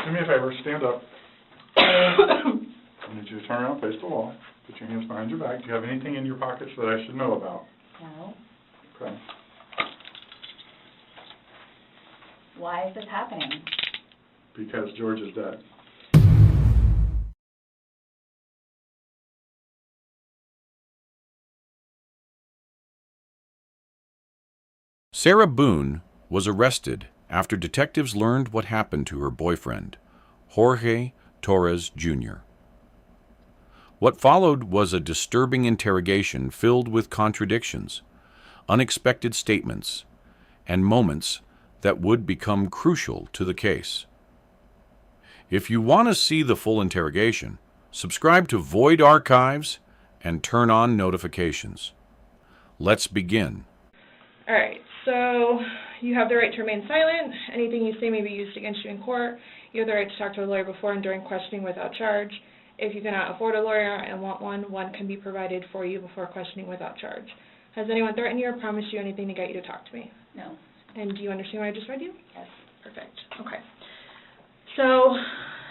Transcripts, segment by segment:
Do me a favor, stand up. I need you to turn around, face the wall, put your hands behind your back. Do you have anything in your pockets that I should know about? No. Okay. Why is this happening? Because George is dead. Sarah Boone was arrested after detectives learned what happened to her boyfriend, Jorge Torres Jr. What followed was a disturbing interrogation filled with contradictions, unexpected statements, and moments that would become crucial to the case. If you want to see the full interrogation, subscribe to Void Archives and turn on notifications. Let's begin. All right, so you have the right to remain silent. Anything you say may be used against you in court. You have the right to talk to a lawyer before and during questioning without charge. If you cannot afford a lawyer and want one can be provided for you before questioning without charge. Has anyone threatened you or promised you anything to get you to talk to me? No. And do you understand what I just read you? Yes. Perfect. Okay. So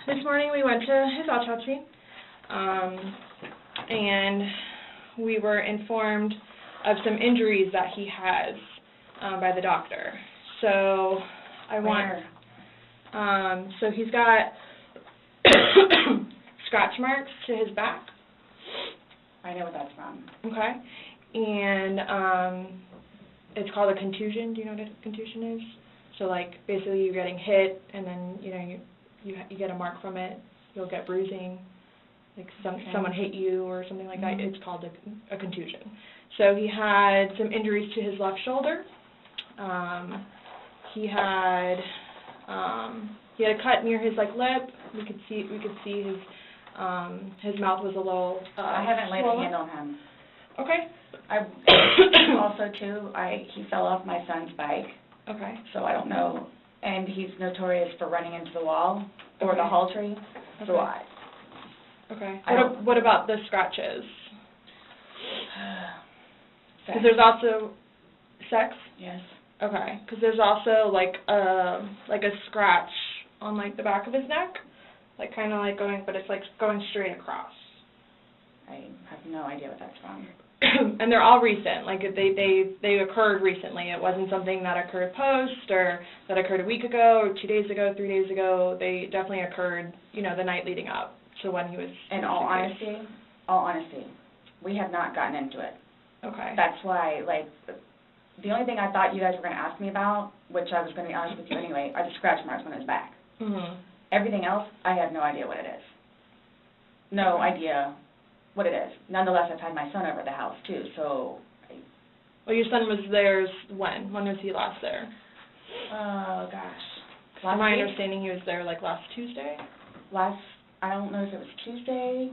this morning we went to his autopsy, and we were informed of some injuries that he has by the doctor. So so he's got scratch marks to his back. I know what that's from. Okay. And it's called a contusion. Do you know what a contusion is? So like basically you're getting hit and then you get a mark from it. You'll get bruising. Like someone hit you or something like that. It's called a contusion. So he had some injuries to his left shoulder. He had a cut near his lip. We could see his mouth was a little I haven't laid a swollen. hand on him. Okay. Also too, he fell off my son's bike. Okay. So I don't know, and he's notorious for running into the wall or the Okay. hall tree. So Okay. Okay. What about the scratches? Because there's also sex. Yes. Okay. Because there's also like a scratch on the back of his neck, kind of going, but it's going straight across. I have no idea what that's from. And they're all recent. They occurred recently. It wasn't something that occurred post or that occurred a week ago or 2 days ago, 3 days ago. They definitely occurred, the night leading up to when he was. In all honesty, we have not gotten into it. Okay. That's why, the only thing I thought you guys were going to ask me about, which I was going to be honest with you anyway, are the scratch marks on his back. Mhm. Everything else, I have no idea what it is. No idea what it is. Nonetheless, I've had my son over at the house, too, so... Well, your son was there when? When was he last there? Oh, gosh. From my understanding, he was there, last Tuesday? I don't know if it was Tuesday,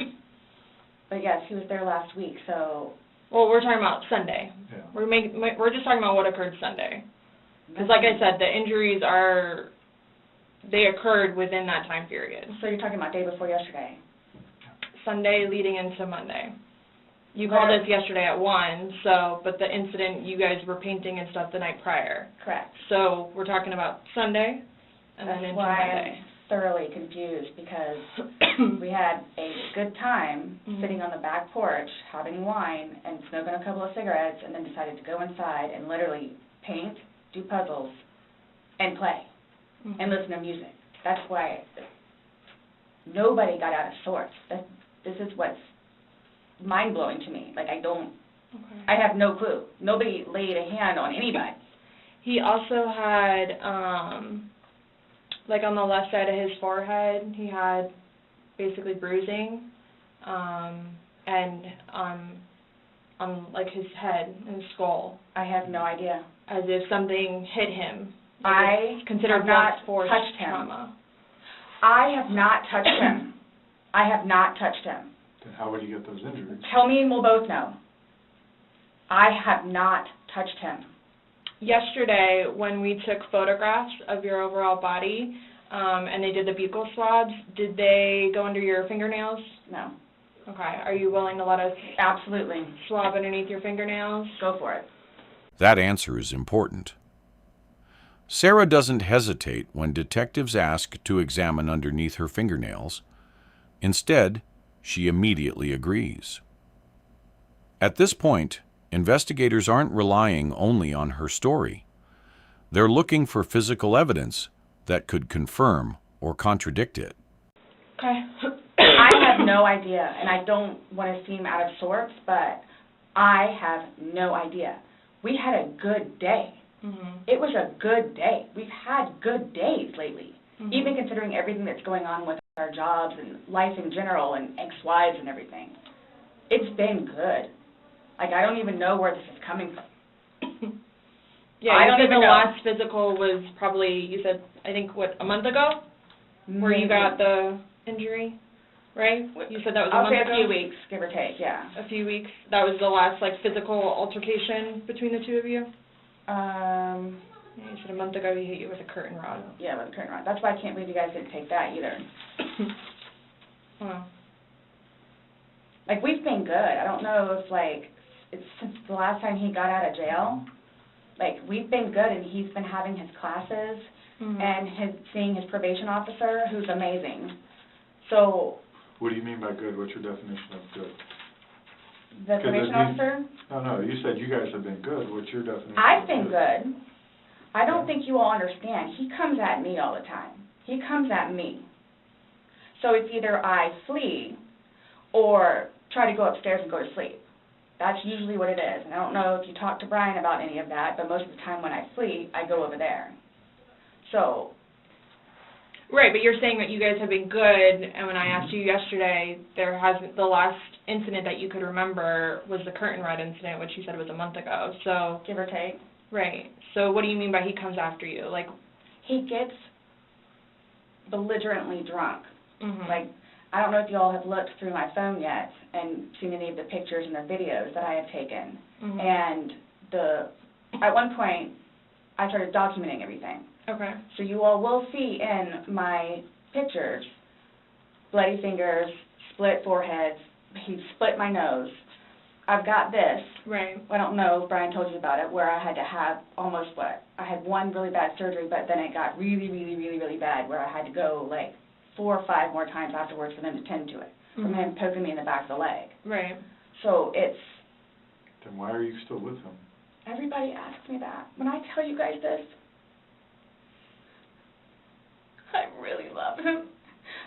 but yes, he was there last week, so... Well, we're talking about Sunday. Yeah. We're just talking about what occurred Sunday. Because, like I said, the injuries they occurred within that time period. So you're talking about day before yesterday? Sunday leading into Monday. You called us yesterday at 1, but the incident, you guys were painting and stuff the night prior. Correct. So we're talking about Sunday and then That's into why Monday. I'm thoroughly confused, because we had a good time sitting on the back porch, having wine, and smoking a couple of cigarettes, and then decided to go inside and literally paint, do puzzles, and play, and listen to music. That's why nobody got out of sorts. This is what's mind-blowing to me. I have no clue. Nobody laid a hand on anybody. He also had, on the left side of his forehead, he had basically bruising, and on his head and his skull. I have no idea. As if something hit him. I considered have not force touched him. trauma. I have not touched him. I have not touched him. Then how would you get those injuries? Tell me and we'll both know. I have not touched him. Yesterday, when we took photographs of your overall body, and they did the buccal swabs, did they go under your fingernails? No. Okay. Are you willing to let us Absolutely. swab underneath your fingernails? Go for it. That answer is important. Sarah doesn't hesitate when detectives ask to examine underneath her fingernails. Instead, she immediately agrees. At this point, investigators aren't relying only on her story. They're looking for physical evidence that could confirm or contradict it. Okay. I have no idea, and I don't want to seem out of sorts, but I have no idea. We had a good day. Mhm. It was a good day. We've had good days lately, Mhm. even considering everything that's going on with our jobs and life in general and ex-wives and everything. It's been good. Like, I don't even know where this is coming from. Yeah, I you don't said even the know. last physical was probably, you said, I think, what, a month ago? Where you got the injury, right? You said that was a I'll month say ago? a few weeks, give or take, yeah. A few weeks. That was the last, like, physical altercation between the two of you? Yeah, you said a month ago he hit you with a curtain rod. Yeah, with the current rod. That's why I can't believe you guys didn't take that either. Wow. Like, we've been good. I don't know if, like, it's since the last time he got out of jail, like, we've been good, and he's been having his classes Mhm. and seeing his probation officer, who's amazing. So, What do you mean by good? What's your definition of good? the 'Cause probation it means- officer, No, you said you guys have been good. What's your definition? I've of been good. I don't think you all understand. He comes at me all the time. He comes at me. So it's either I flee or try to go upstairs and go to sleep. That's usually what it is. And I don't know if you talked to Brian about any of that, but most of the time when I flee, I go over there. So, Right, but you're saying that you guys have been good, and when I asked you yesterday, there hasn't, the last incident that you could remember was the curtain rod incident, which you said was a month ago, so, give or take, right. So what do you mean by he comes after you? Like, he gets belligerently drunk. mhm. Like, I don't know if you all have looked through my phone yet and seen any of the pictures and the videos that I have taken. Mhm. And at one point, I started documenting everything. Okay. So you all will see in my pictures, bloody fingers, split foreheads, he split my nose. I've got this, Right. I don't know if Brian told you about it, where I had to have I had one really bad surgery, but then it got really, really, really, really bad, where I had to go like 4 or 5 more times afterwards for them to tend to it, from him poking me in the back of the leg. Right. So Then why are you still with him? everybody asks me that. When I tell you guys this, I really love him,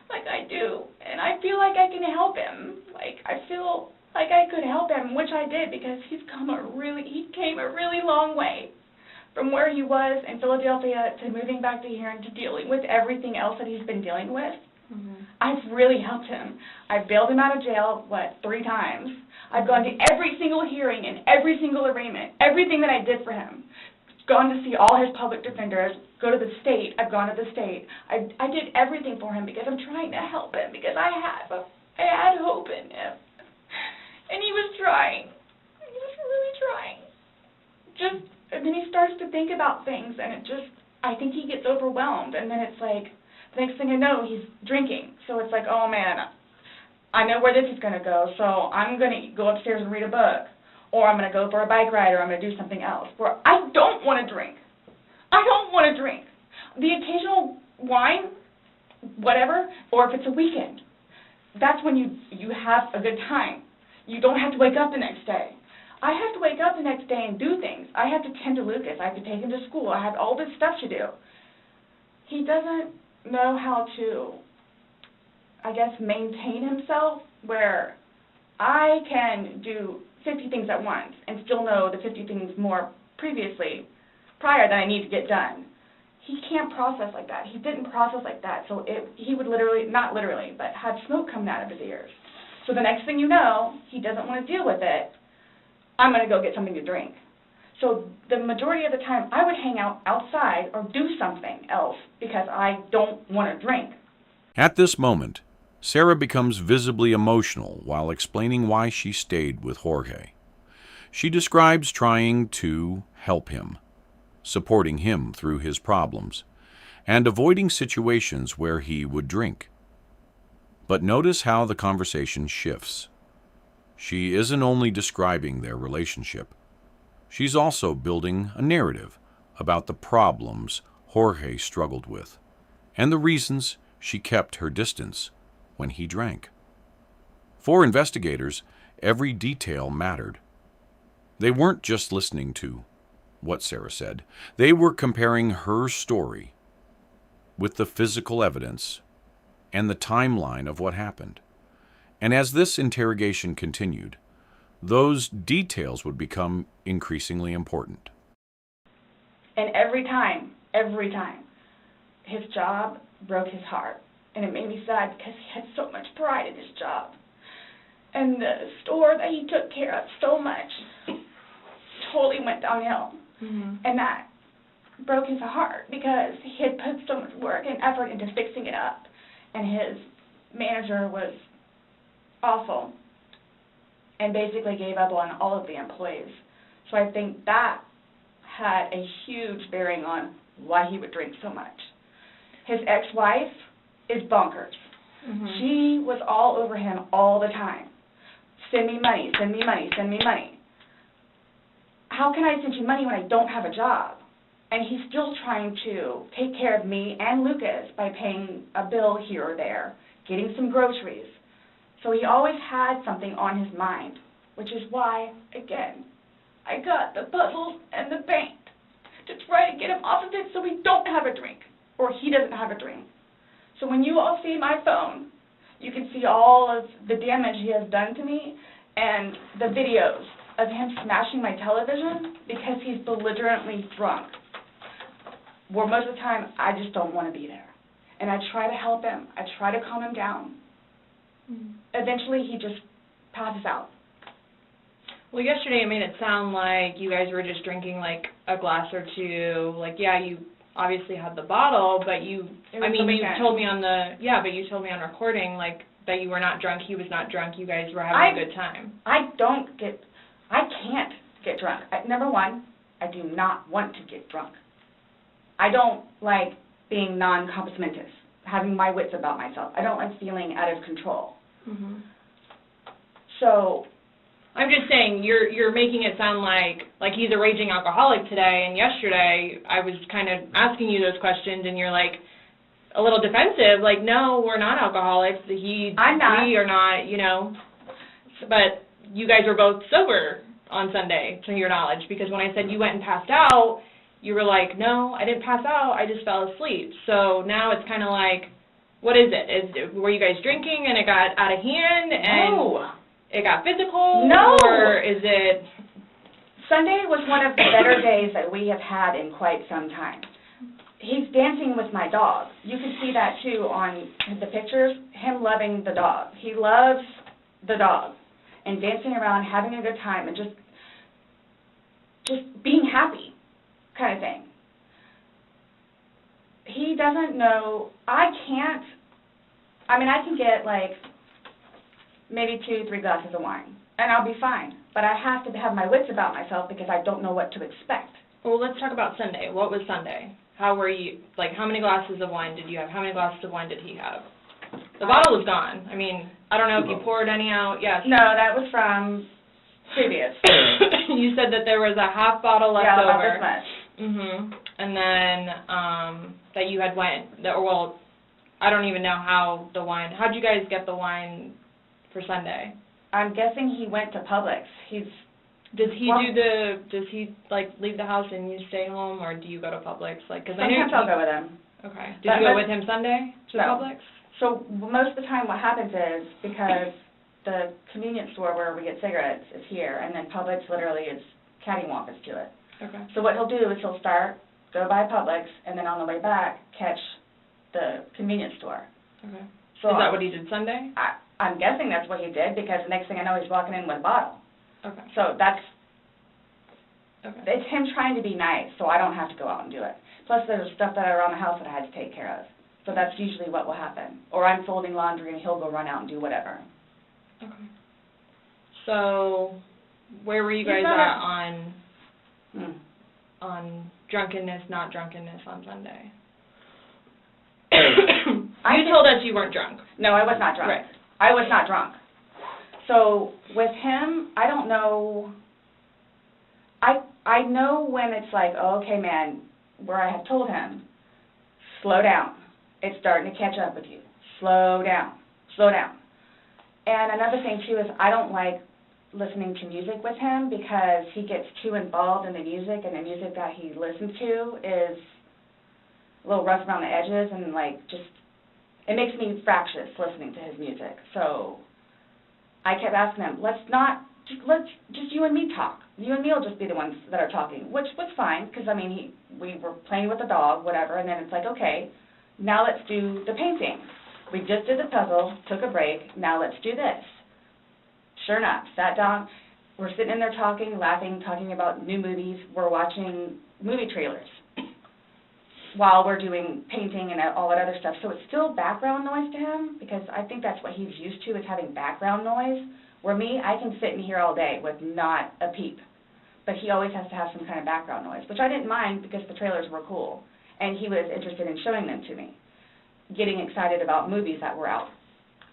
like I do, and I feel like I can help him. Like, I feel like I could help him, which I did, because he came a really long way from where he was in Philadelphia to moving back to here and to dealing with everything else that he's been dealing with. Mhm. I've really helped him. I've bailed him out of jail, 3 times. I've gone to every single hearing and every single arraignment, everything that I did for him. Gone to see all his public defenders, go to the state, I've gone to the state. I did everything for him because I'm trying to help him, because I had hope in him. And he was trying. He was really trying. And then he starts to think about things, and I think he gets overwhelmed, and then it's like, the next thing I know, he's drinking. So it's like, oh man, I know where this is going to go, so I'm going to go upstairs and read a book, or I'm going to go for a bike ride, or I'm going to do something else. Where I don't want to drink. I don't want to drink. The occasional wine, whatever, or if it's a weekend, that's when you have a good time. You don't have to wake up the next day. I have to wake up the next day and do things. I have to tend to Lucas. I have to take him to school. I have all this stuff to do. He doesn't know how to, I guess, maintain himself, where I can do 50 things at once and still know the 50 things prior that I need to get done. He can't process like that. He didn't process like that, so he would literally, not literally, but have smoke coming out of his ears. So the next thing you know, he doesn't want to deal with it. I'm going to go get something to drink. So the majority of the time, I would hang out outside or do something else because I don't want to drink. At this moment, Sarah becomes visibly emotional while explaining why she stayed with Jorge. She describes trying to help him, supporting him through his problems, and avoiding situations where he would drink. But notice how the conversation shifts. She isn't only describing their relationship. She's also building a narrative about the problems Jorge struggled with, and the reasons she kept her distance when he drank. For investigators, every detail mattered. They weren't just listening to what Sarah said. They were comparing her story with the physical evidence and the timeline of what happened. And as this interrogation continued, those details would become increasingly important. And every time, his job broke his heart. And it made me sad because he had so much pride in his job. And the store that he took care of so much totally went downhill. Mhm. And that broke his heart because he had put so much work and effort into fixing it up. And his manager was awful and basically gave up on all of the employees. So I think that had a huge bearing on why he would drink so much. His ex-wife is bonkers. Mhm. She was all over him all the time. Send me money, send me money, send me money. How can I send you money when I don't have a job? And he's still trying to take care of me and Lucas by paying a bill here or there, getting some groceries. So he always had something on his mind, which is why, again, I got the puzzles and the paint to try to get him off of it so we don't have a drink, or he doesn't have a drink. So when you all see my phone, you can see all of the damage he has done to me and the videos of him smashing my television because he's belligerently drunk. Where most of the time, I just don't want to be there. And I try to help him. I try to calm him down. Mhm. Eventually, he just passes out. Well, yesterday it made it sound like you guys were just drinking like a glass or two. Like, yeah, you obviously had the bottle, but you, It was I mean, the you weekend. told me on the, yeah, but you told me on recording, like, that you were not drunk, he was not drunk, you guys were having a good time. I can't get drunk. Number one, I do not want to get drunk. I don't like being non-compos mentis, having my wits about myself. I don't like feeling out of control. Mhm. So, I'm just saying, you're making it sound like he's a raging alcoholic today, and yesterday I was kind of asking you those questions, and you're like a little defensive, like, no, we're not alcoholics. I'm not. We are not, you know. But you guys were both sober on Sunday, to your knowledge, because when I said you went and passed out, you were like, no, I didn't pass out, I just fell asleep. So now it's kind of like, what is it? Were you guys drinking and it got out of hand and no. it got physical? No. Or is it... Sunday was one of the better days that we have had in quite some time. He's dancing with my dog. You can see that, too, on the pictures, him loving the dog. He loves the dog and dancing around, having a good time, and just being happy kind of thing. He doesn't know, I can get, like, maybe 2-3 glasses of wine, and I'll be fine. But I have to have my wits about myself because I don't know what to expect. Well, let's talk about Sunday. What was Sunday? How were you, like, how many glasses of wine did you have? How many glasses of wine did he have? The bottle was gone. I mean, I don't know if you poured any out. Yes. No, that was from previous. You said that there was a half bottle left Yeah, over. about this much. Mhm. And then that you had well, I don't even know how the wine. How'd you guys get the wine for Sunday? I'm guessing he went to Publix. Does he Well- does he like leave the house and you stay home, or do you go to Publix? Like, cause I know. Sometimes I'll go with him. Okay. Did But you go most- with him Sunday to No. Publix? So most of the time what happens is, because the convenience store where we get cigarettes is here, and then Publix literally is cattywampus to it. Okay. So what he'll do is he'll start, go by Publix, and then on the way back, catch the convenience store. Okay. So Is that what he did Sunday? I'm guessing that's what he did, because the next thing I know, he's walking in with a bottle. Okay. So Okay. it's him trying to be nice, so I don't have to go out and do it. Plus, there's stuff that are around the house that I had to take care of. So that's usually what will happen. Or I'm folding laundry and he'll go run out and do whatever. Okay. So, where were you guys He's not at a- on drunkenness, not drunkenness on Sunday? I You told us you weren't drunk. No, I was not drunk. Right. I was not drunk. So with him, I don't know. I know when it's like, oh, okay, man, where I have told him, slow down. It's starting to catch up with you. Slow down. Slow down. And another thing, too, is I don't like listening to music with him because he gets too involved in the music, and the music that he listens to is a little rough around the edges, and, like, just, it makes me fractious listening to his music. So I kept asking him, let's just you and me talk. You and me will just be the ones that are talking, which was fine, because, I mean, we were playing with the dog, whatever, and then it's like, okay, now let's do the painting. We just did the puzzle, took a break, now let's do this. Sure enough, sat down, we're sitting in there talking, laughing, talking about new movies. We're watching movie trailers while we're doing painting and all that other stuff. So it's still background noise to him, because I think that's what he's used to, is having background noise. Where me, I can sit in here all day with not a peep. But he always has to have some kind of background noise, which I didn't mind because the trailers were cool. And he was interested in showing them to me, getting excited about movies that were out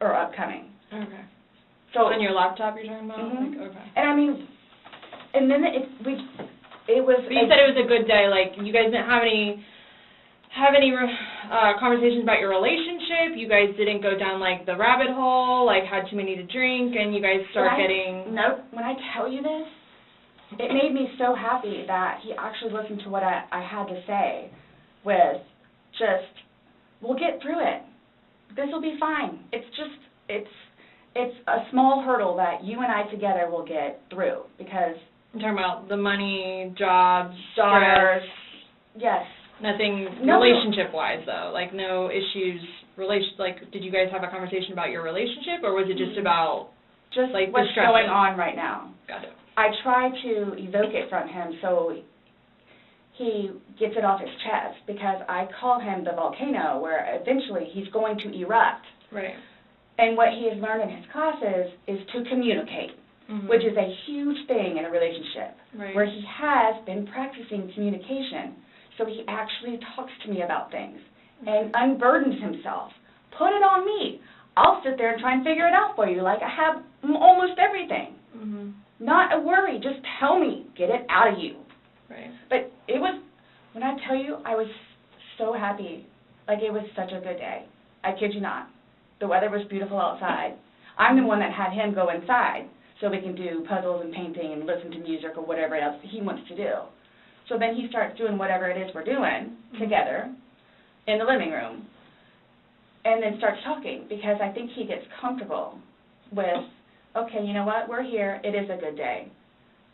or upcoming. Okay. So on your laptop you're talking about? Mm-hmm. Like, okay. And I mean, and then it was... But you said it was a good day, like, you guys didn't have any conversations about your relationship, you guys didn't go down, like, the rabbit hole, like, had too many to drink, and you guys start getting... No, when I tell you this, it made me so happy that he actually listened to what I had to say with just, we'll get through it. This will be fine. It's just, it's a small hurdle that you and I together will get through, because... I'm talking about the money, jobs, daughters, stress. Yes. Nothing No. relationship-wise, though? Like, no issues, like, did you guys have a conversation about your relationship, or was it just about, just like, what's the stress? going on right now? Got it. I try to evoke it from him so he gets it off his chest, because I call him the volcano, where eventually he's going to erupt. Right. And what he has learned in his classes is to communicate, Mm-hmm. which is a huge thing in a relationship, Right. where he has been practicing communication. So he actually talks to me about things and unburdens himself. Put it on me. I'll sit there and try and figure it out for you, like I have almost everything. Mm-hmm. Not a worry. Just tell me. Get it out of you. Right. But it was, when I tell you, I was so happy. Like, it was such a good day. I kid you not. The weather was beautiful outside. I'm the one that had him go inside so we can do puzzles and painting and listen to music or whatever else he wants to do. So then he starts doing whatever it is we're doing together in the living room, and then starts talking, because I think he gets comfortable with, okay, you know what, we're here, it is a good day.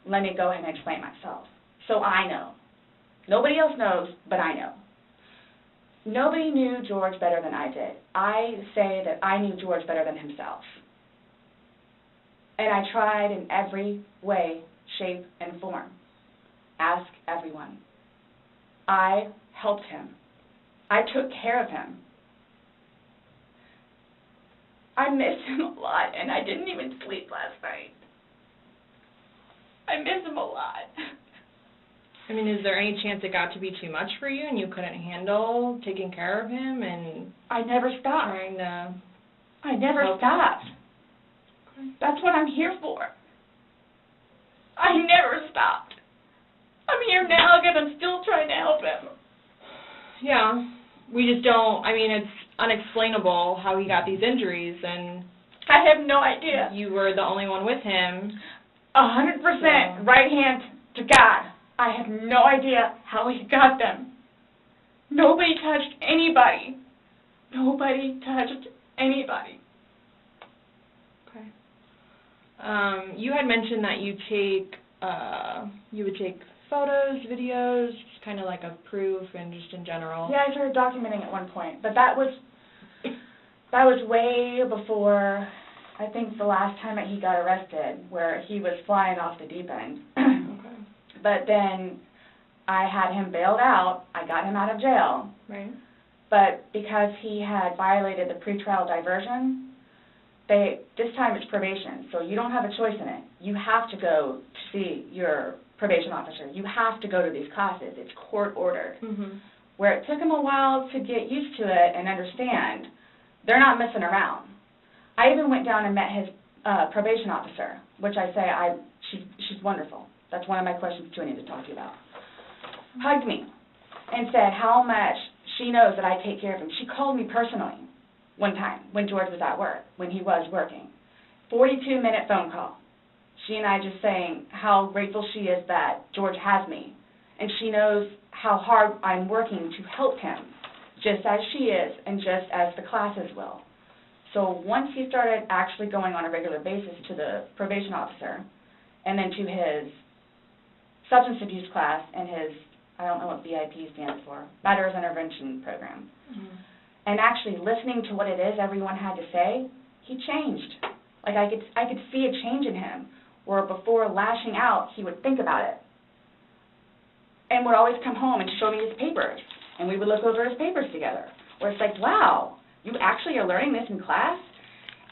Let me go ahead and explain myself. So I know. Nobody else knows, but I know. Nobody knew George better than I did. I say that I knew George better than himself. And I tried in every way, shape, and form. Ask everyone. I helped him. I took care of him. I miss him a lot, and I didn't even sleep last night. I miss him a lot. I mean, is there any chance it got to be too much for you and you couldn't handle taking care of him and I never stopped. trying to... I never help stopped. Okay. That's what I'm here for. I never stopped. I'm here now because I'm still trying to help him. Yeah, we just don't, I mean, it's unexplainable how he got these injuries, and I have no idea. you were the only one with him. 100% right hand to God. I have no idea how he got them. Nobody touched anybody. Nobody touched anybody. Okay. You had mentioned that you would take photos, videos, just kind of like a proof and just in general. Yeah, I started documenting at one point, but that was way before, I think, the last time that he got arrested, where he was flying off the deep end. Okay. But then I had him bailed out. I got him out of jail. Right. But because he had violated the pretrial diversion, this time it's probation, so you don't have a choice in it. You have to go to see your probation officer. You have to go to these classes. It's court-ordered. Mm-hmm. Where it took him a while to get used to it and understand, they're not messing around. I even went down and met his probation officer, which I say she's wonderful. That's one of my questions too I need to talk to you about. Hugged me and said how much She knows that I take care of him. She called me personally one time when George was at work, when he was working. 42-minute phone call. She and I just saying how grateful she is that George has me. And she knows how hard I'm working to help him, just as she is and just as the classes will. So once he started actually going on a regular basis to the probation officer and then to his substance abuse class and his, I don't know what BIP stands for, Matters Intervention Program, and actually listening to what it is everyone had to say, he changed. Like I could see a change in him, where before lashing out, he would think about it. And would always come home and show me his papers, and we would look over his papers together, where it's like, wow, you actually are learning this in class?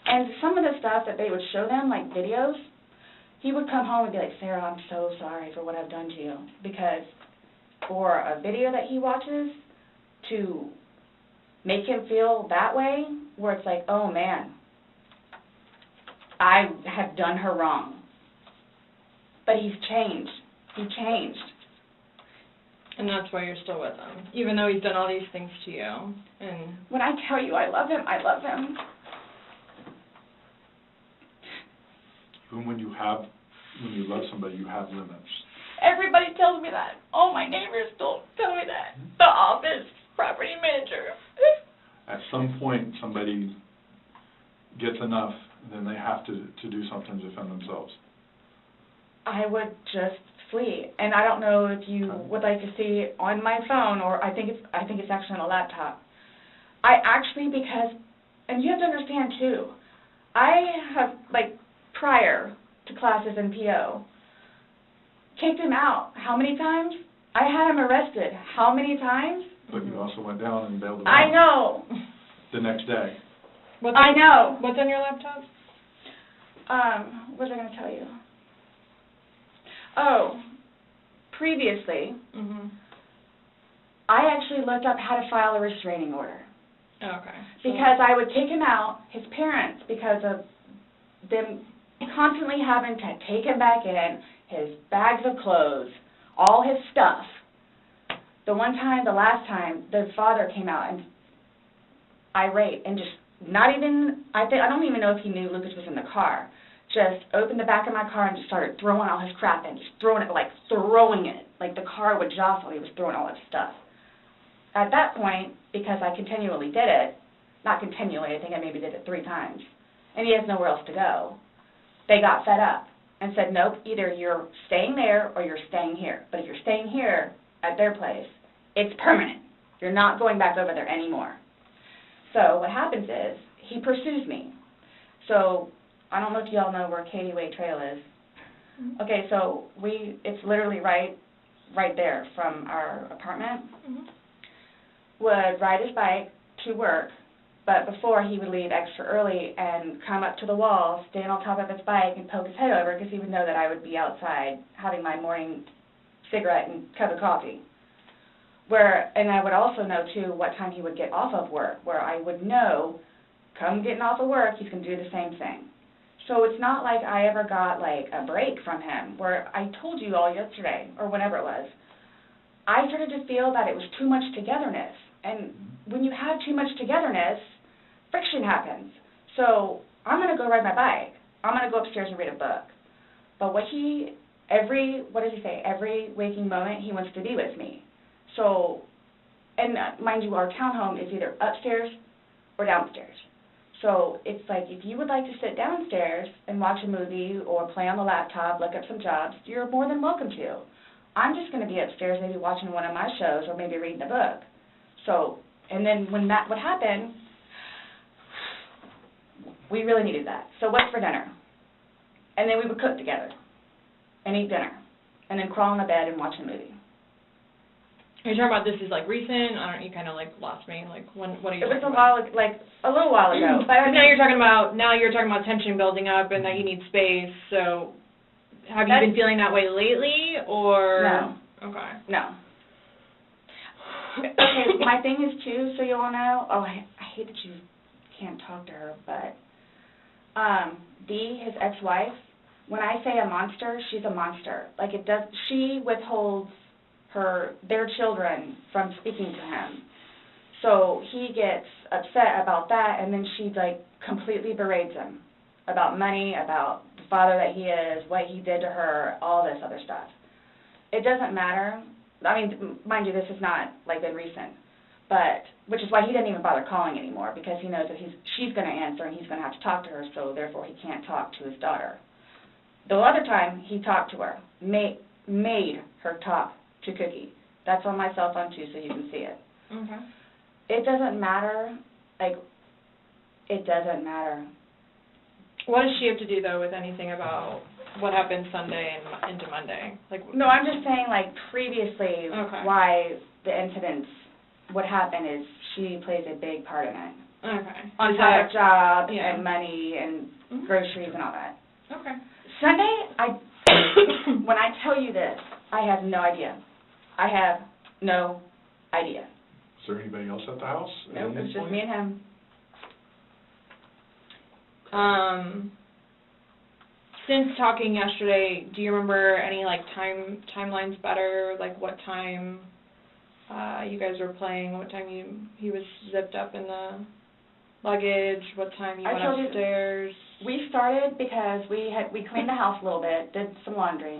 And some of the stuff that they would show them, like videos, he would come home and be like, Sarah, I'm so sorry for what I've done to you. Because for a video that he watches to make him feel that way, where it's like, oh man, I have done her wrong. But he's changed. He changed. And that's why you're still with him, even though he's done all these things to you. And when I tell you I love him, I love him. Even when you love somebody, you have limits. Everybody tells me that. All my neighbors don't tell me that. The office, property manager. At some point, somebody gets enough, then they have to do something to defend themselves. I would just flee. And I don't know if you would like to see it on my phone, or I think it's actually on a laptop. I actually, because, and you have to understand too, I have, like, prior to classes in PO, kicked him out. How many times? I had him arrested. How many times? But you also went down and bailed him I out know. the next day. I know. What's on your laptop? What was I going to tell you? Oh, previously, I actually looked up how to file a restraining order. Okay. Because I would take him out, his parents, because of them constantly having to take him back in, his bags of clothes, all his stuff. The last time, the father came out and irate and just not even, I don't even know if he knew Lucas was in the car, just opened the back of my car and just started throwing all his crap in, just throwing it, like the car would jostle, he was throwing all his stuff. At that point, because I continually did it, not continually, I think I maybe did it 3 times, and he has nowhere else to go, they got fed up and said, nope, either you're staying there or you're staying here. But if you're staying here at their place, it's permanent. You're not going back over there anymore. So what happens is he pursues me. So I don't know if you all know where Katie Way Trail is. Okay, so it's literally right there from our apartment. Would ride his bike to work, but before he would leave extra early and come up to the wall, stand on top of his bike and poke his head over because he would know that I would be outside having my morning cigarette and cup of coffee. And I would also know, too, what time he would get off of work, where I would know, come getting off of work, he's going to do the same thing. So it's not like I ever got, like, a break from him, where I told you all yesterday, or whenever it was, I started to feel that it was too much togetherness. And when you have too much togetherness, friction happens. So I'm going to go ride my bike. I'm going to go upstairs and read a book. But every waking moment, he wants to be with me. So, and mind you, our townhome is either upstairs or downstairs. So it's like, if you would like to sit downstairs and watch a movie or play on the laptop, look up some jobs, you're more than welcome to. I'm just going to be upstairs maybe watching one of my shows or maybe reading a book. So, and then when that would happen, we really needed that. So what's for dinner? And then we would cook together and eat dinner and then crawl in the bed and watch a movie. Are you talking about this is like recent? You kind of like lost me. Like what are you talking about? It was a little while ago. But now you're talking about tension building up and that you need space. So have you been feeling that way lately or? No. Okay. No. Okay, my thing is too, so you all know, I hate that you can't talk to her, but Dee, his ex-wife, when I say a monster, she's a monster. Like she withholds their children from speaking to him. So he gets upset about that, and then she, like, completely berates him about money, about the father that he is, what he did to her, all this other stuff. It doesn't matter. I mean, mind you, this has not, like, been recent, but, which is why he didn't even bother calling anymore, because he knows that she's going to answer and he's going to have to talk to her, so therefore he can't talk to his daughter. The other time he talked to her, made her talk to Cookie. That's on my cell phone, too, so you can see it. Okay. It doesn't matter, like, it doesn't matter. What does she have to do, though, with anything about what happened Sunday and into Monday? Like, No, I'm just saying, like, previously, Okay. why the incidents, what happened is she plays a big part in it. Okay. On Is top that- of job yeah. and money and Mhm. groceries and all that. Okay. Sunday, when I tell you this, I have no idea. I have no idea. Is there anybody else at the house? at Nope, any it's just point? me and him. Since talking yesterday, do you remember any, like, timelines better? Like, what time you guys were playing, what time he was zipped up in the luggage, what time you I went told you- upstairs? We started because we cleaned the house a little bit, did some laundry.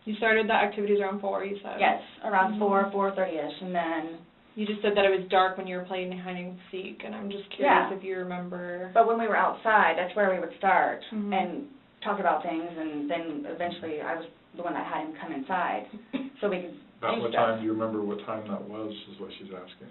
You started the activities around 4, you said? Yes, around Mhm. 4:30ish, and then, You just said that it was dark when you were playing hide and seek, and I'm just curious Yeah. if you remember. but when we were outside, that's where we would start Mhm. and talk about things, and then eventually I was the one that had him come inside, so we could About do what stuff. time, do you remember what time that was, is what she's asking?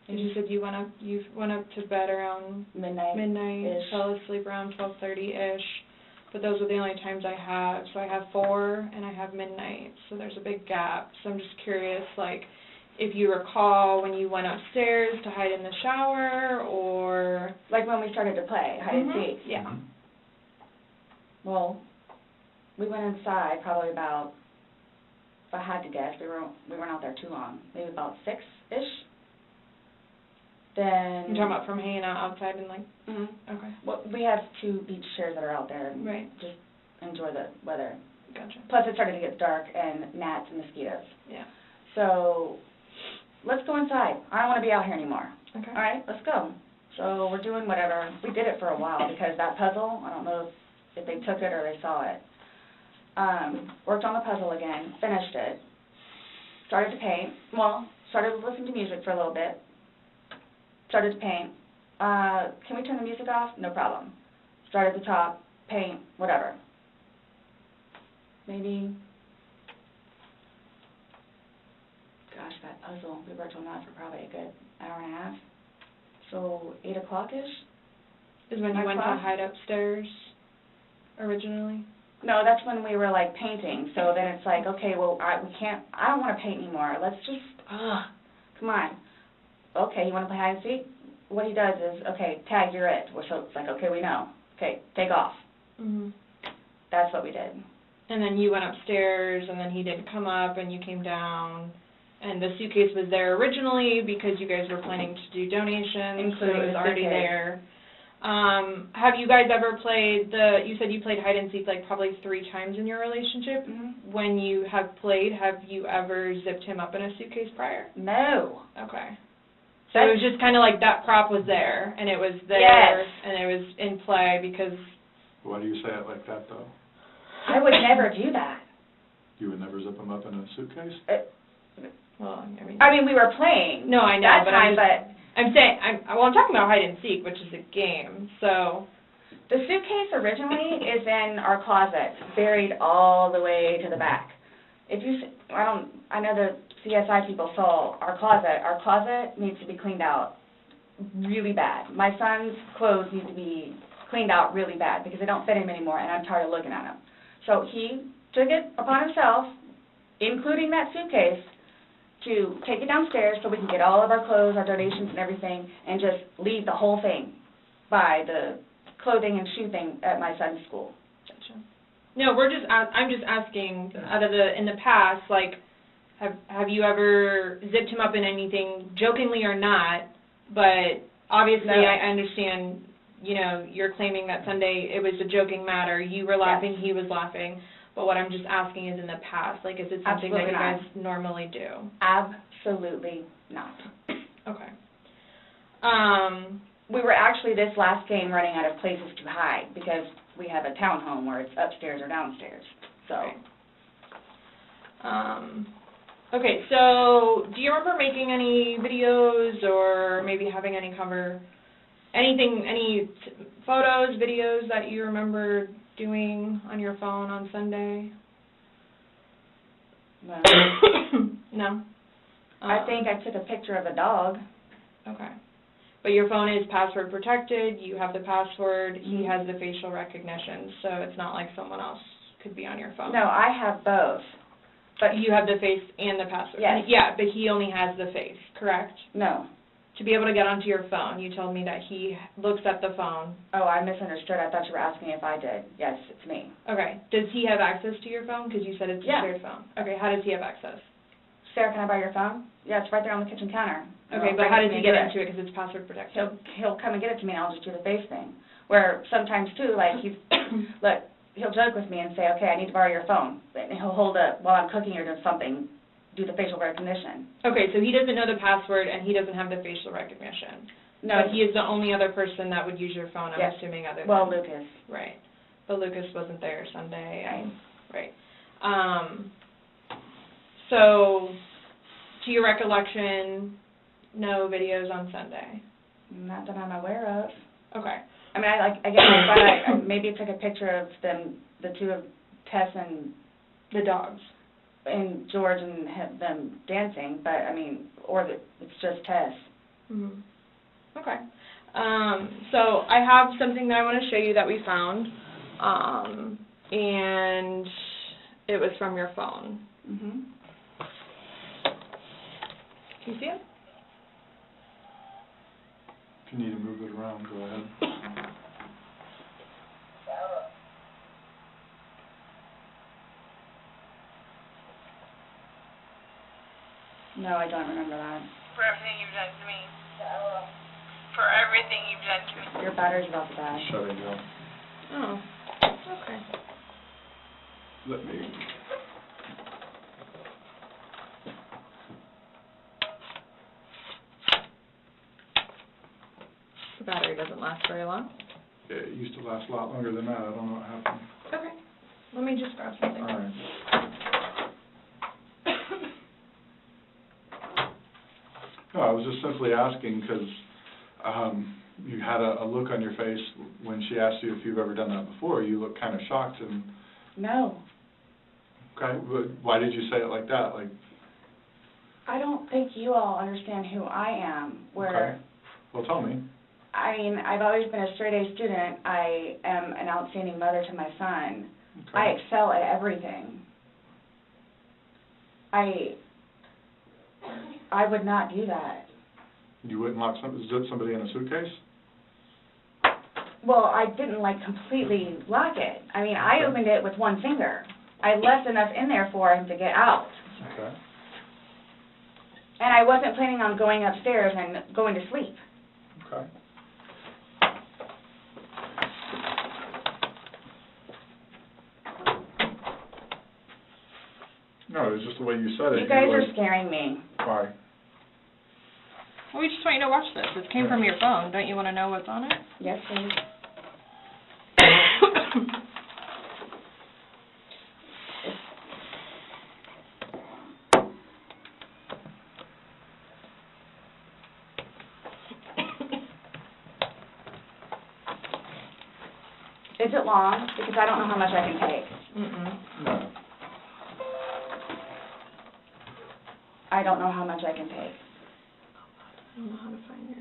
And you said you went up to bed around Midnight. midnight, fell asleep around 12:30-ish, but those are the only times I have. So I have 4 and I have midnight, so there's a big gap. So I'm just curious, like, if you recall when you went upstairs to hide in the shower, or... Like when we started to play hide and seek. Yeah. Mhm. Well, we went inside probably about, if I had to guess, we weren't out there too long, maybe about 6-ish. Then... You're talking about from hanging out outside and, like... Mhm. Okay. Well, we have 2 beach chairs that are out there and Right. just enjoy the weather. Gotcha. Plus, it started to get dark and gnats and mosquitoes. Yeah. So, let's go inside. I don't want to be out here anymore. Okay. All right, let's go. So we're doing whatever. We did it for a while because that puzzle, I don't know if they took it or they saw it. Worked on the puzzle again, finished it, started to paint. Well, started to listen to music for a little bit. Started to paint. Can we turn the music off? No problem. Start at the top, paint, whatever. Maybe, gosh, that puzzle, we worked on that for probably a good hour and a half. So 8 o'clock-ish? Is when you went to 9 o'clock? hide upstairs originally? No, that's when we were like painting, so then it's like, okay, well, I don't want to paint anymore, let's just, come on. Okay, you want to play hide and seek? What he does is, okay, tag, you're it. So it's like, okay, we know. Okay, take off. Mm-hmm. That's what we did. And then you went upstairs, and then he didn't come up, and you came down, and the suitcase was there originally because you guys were planning to do donations, so Including it was the already suitcase. there. Have you guys ever played you said you played hide and seek like probably 3 times in your relationship. Mm-hmm. When you have played, have you ever zipped him up in a suitcase prior? No. Okay. So it was just kind of like that prop was there, and it was there, Yes. and it was in play because... Why do you say it like that, though? I would never do that. You would never zip them up in a suitcase? Well, I mean, we were playing. No, I know, that but time, I'm saying, I'm talking about hide and seek, which is a game, so... The suitcase originally is in our closet, buried all the way to the back. If you, I know the CSI people saw our closet. Our closet needs to be cleaned out really bad. My son's clothes need to be cleaned out really bad because they don't fit him anymore, and I'm tired of looking at them. So he took it upon himself, including that suitcase, to take it downstairs so we can get all of our clothes, our donations and everything, and just leave the whole thing by the clothing and shoe thing at my son's school. Gotcha. No, I'm just asking, in the past, like, have you ever zipped him up in anything, jokingly or not, but obviously No. I understand, you're claiming that Sunday it was a joking matter, you were laughing, Yes. he was laughing, but what I'm just asking is in the past, like, is it something Absolutely that you not. guys normally do? Absolutely not. Okay. We were actually this last game running out of places to hide because we have a townhome where it's upstairs or downstairs. So. Okay, so do you remember making any videos or maybe having any photos, videos that you remember doing on your phone on Sunday? No. No? I think I took a picture of a dog. Okay. But your phone is password protected, you have the password, he Mhm. has the facial recognition, so it's not like someone else could be on your phone. No, I have both. But you have the face and the password? Yes. Yeah, but he only has the face, correct? No. To be able to get onto your phone, you told me that he looks at the phone. Oh, I misunderstood. I thought you were asking if I did. Yes, it's me. Okay. Does he have access to your phone? Because you said it's a Yeah. shared phone. Okay, how does he have access? Sarah, can I borrow your phone? Yeah, it's right there on the kitchen counter. Okay, but how does he get into it because it's password protected? He'll come and get it to me, and I'll just do the face thing. Where sometimes, too, like, look, he'll joke with me and say, okay, I need to borrow your phone. And he'll hold it while I'm cooking or doing something, do the facial recognition. Okay, so he doesn't know the password and he doesn't have the facial recognition. No. But he is the only other person that would use your phone, I'm Yes. assuming, other than... Well, Lucas. Right. But Lucas wasn't there Sunday. And, right. So, to your recollection, no videos on Sunday? Not that I'm aware of. Okay. I mean, I thought I maybe took a picture of them, the two of Tess and The dogs. and George and them dancing, but I mean, it's just Tess. Mm-hmm. Okay. So I have something that I want to show you that we found, and it was from your phone. Mhm. Can you see it? If you need to move it around, go ahead. No, I don't remember that. For everything you've done to me. For everything you've done to me. Your battery's about to die. Shut it down. Oh, okay. Let me... The battery doesn't last very long. Yeah, it used to last a lot longer than that. I don't know what happened. Okay. Let me just grab something. All right. No, I was just simply asking because you had a look on your face when she asked you if you've ever done that before. You looked kind of shocked and... No. Okay, but why did you say it like that? Like... I don't think you all understand who I am, where... Okay. Well, tell me. I mean, I've always been a straight-A student. I am an outstanding mother to my son. Okay. I excel at everything. I would not do that. You wouldn't lock somebody in a suitcase? Well, I didn't, like, completely lock it. I mean, I Okay. opened it with one finger. I left enough in there for him to get out. Okay. And I wasn't planning on going upstairs and going to sleep. Okay. No, it was just the way you said it. You guys were are scaring me. Why? Well, we just want you to watch this. This came from your phone. Don't you want to know what's on it? Yes, please. Is it long? Because I don't know how much I can take. Mm-mm. No. I don't know how much I can take. I don't know how to find your...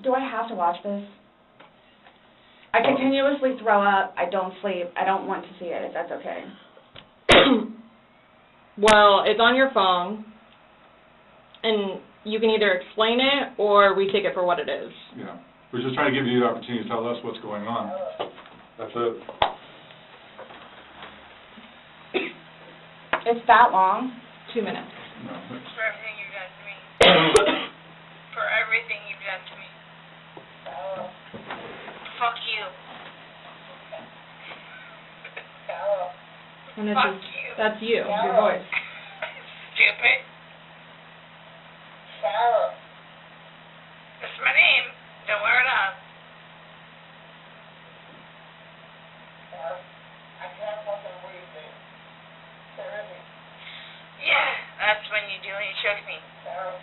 Do I have to watch this? I continuously throw up. I don't sleep. I don't want to see it, if that's okay. Well, it's on your phone, and you can either explain it or we take it for what it is. Yeah. We're just trying to give you the opportunity to tell us what's going on. That's it. It's that long? 2 minutes. No. For everything you've done to me. For everything you've done to me. Fuck you. And it's Fuck just, you. that's you, your voice. Stupid. Sarah. That's my name. Don't wear it out. Sarah, I can't fucking breathe, dude. Seriously. Yeah, that's when you do when you choke me. Sarah.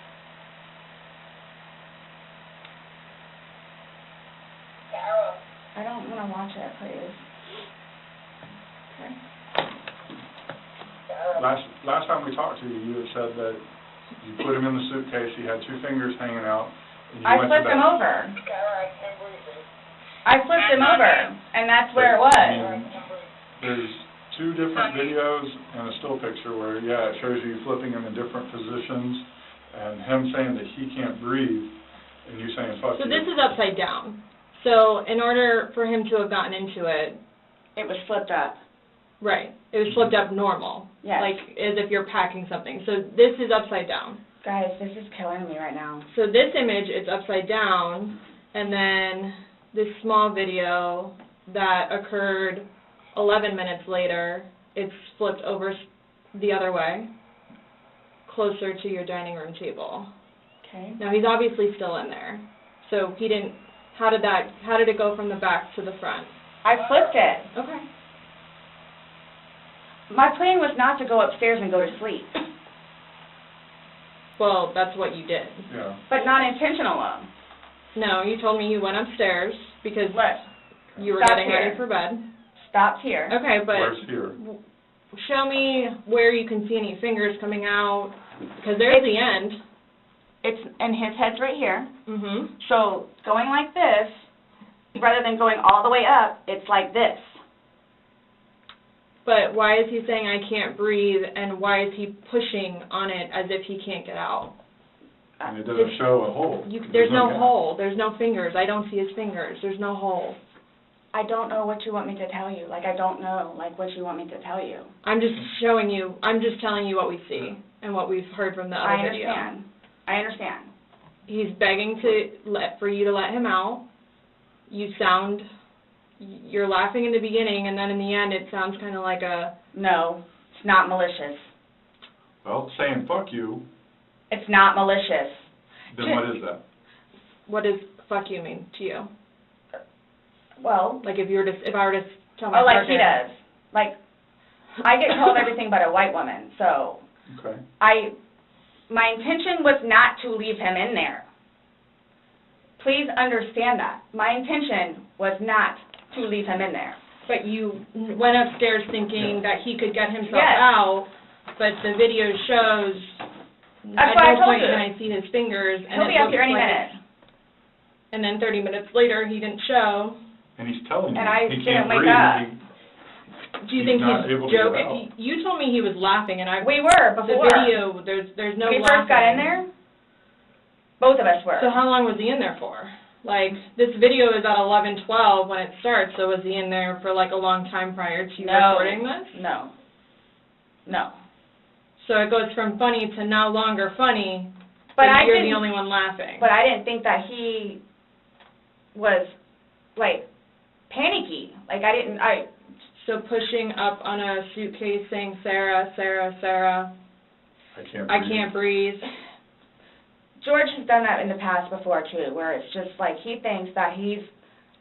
Sarah. I don't wanna watch it, please. Okay. Last time we talked to you, you had said that you put him in the suitcase, he had 2 fingers hanging out, and you I went to flipped him bed. over. Sarah, I can't breathe, dude. I flipped him over, and that's where it was. I mean, there's 2 different videos and a still picture where, yeah, it shows you flipping him in different positions, and him saying that he can't breathe, and you saying, fuck you. So this is upside down. So in order for him to have gotten into it, It was flipped up. right, it was flipped up normal. Yes. Like as if you're packing something. So this is upside down. Guys, this is killing me right now. So this image is upside down, and then this small video that occurred 11 minutes later, it's flipped over the other way, closer to your dining room table. Okay. Now he's obviously still in there. So he didn't, how did it go from the back to the front? I flipped it. Okay. My plan was not to go upstairs and go to sleep, Well, that's what you did. Yeah. but not intentional. No, you told me you went upstairs because What? you were Stop getting here. ready for bed. Stopped here. Okay, but Where's here? show me where you can see any fingers coming out, because there's the end. It's, and his head's right here. Mm-hmm. So going like this, rather than going all the way up, it's like this. But why is he saying I can't breathe, and why is he pushing on it as if he can't get out? And it doesn't show a hole. There's no gap. hole. There's no fingers. I don't see his fingers. There's no hole. I don't know what you want me to tell you. Like, I don't know, like, what you want me to tell you. I'm just showing you. I'm just telling you what we see and what we've heard from the other video. I understand. He's begging for you to let him out. You're laughing in the beginning, and then in the end, it sounds kind of like a. No, it's not malicious. Well, saying fuck you, It's not malicious. then what is that? What does "fuck you" mean to you? Well, Like if I were to tell my like he partner. does. Like, I get called everything but a white woman, so Okay. my intention was not to leave him in there. Please understand that. My intention was not to leave him in there. But you went upstairs thinking that he could get himself Yes. out, but the video shows That's at what I no told point you. can I see his fingers. And He'll it be up looks here any like minute. And then 30 minutes later, he didn't show. And he's telling you And I he didn't can't wake breathe. up. Do you He's think not he's able to get joking? out. You told me he was laughing, and We were the before. video, there's no When he laughing. first got in there, both of us were. So how long was he in there for? Like, this video is at 11:12 when it starts, so was he in there for like a long time prior to you recording this? No. No. So it goes from funny to no longer funny, But and I you're didn't, the only one laughing. But I didn't think that he was, like, panicky. Like, So pushing up on a suitcase saying, Sarah, Sarah, Sarah, I can't breathe. I can't breathe. George has done that in the past before, too, where it's just like he thinks that he's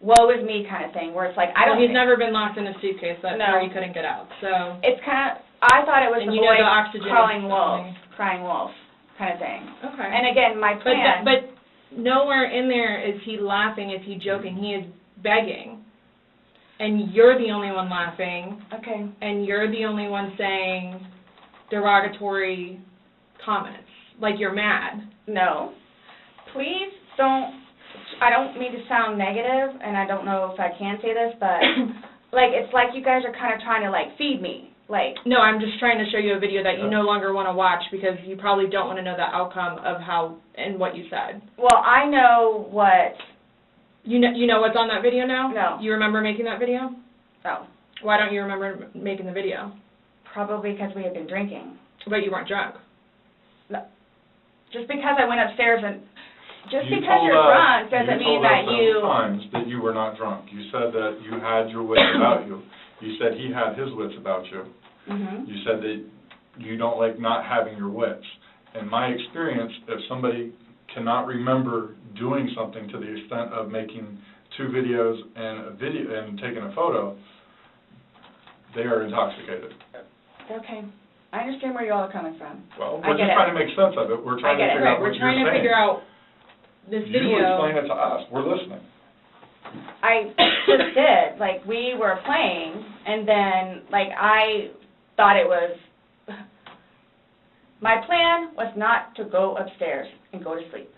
woe is me kind of thing, where it's like, I don't Well, he's think- never been locked in a suitcase. That's No. where he couldn't get out. So It's kind of, I thought it was And the you know boy the oxygen crying is wolf, coming. crying wolf kind of thing. okay. And again, my plan. But nowhere in there is he laughing, is he joking. He is begging. And you're the only one laughing, Okay. and you're the only one saying derogatory comments, like you're mad. No. Please don't, I don't mean to sound negative, and I don't know if I can say this, but, like, it's like you guys are kind of trying to, like, feed me. Like, No, I'm just trying to show you a video that you no longer want to watch because you probably don't want to know the outcome of how and what you said. well, I know what, You know what's on that video now? No. You remember making that video? oh, Why don't you remember making the video? probably because we had been drinking. But you weren't drunk. Just because I went upstairs and, just You because told you're us- drunk doesn't mean that You told us times that you were not drunk. You said that you had your wits about you. You said he had his wits about you. Mhm. You said that you don't like not having your wits. In my experience, if somebody cannot remember doing something to the extent of making 2 videos and taking a photo, they are intoxicated. Okay. I understand where you all are coming from. Well, I we're get just it. trying to make sense of it. We're trying to get it. figure Right, out what we're you're trying saying. to figure out this You video. explain it to us. We're listening. I just did, like, we were playing, and then, like, I thought it was, my plan was not to go upstairs and go to sleep.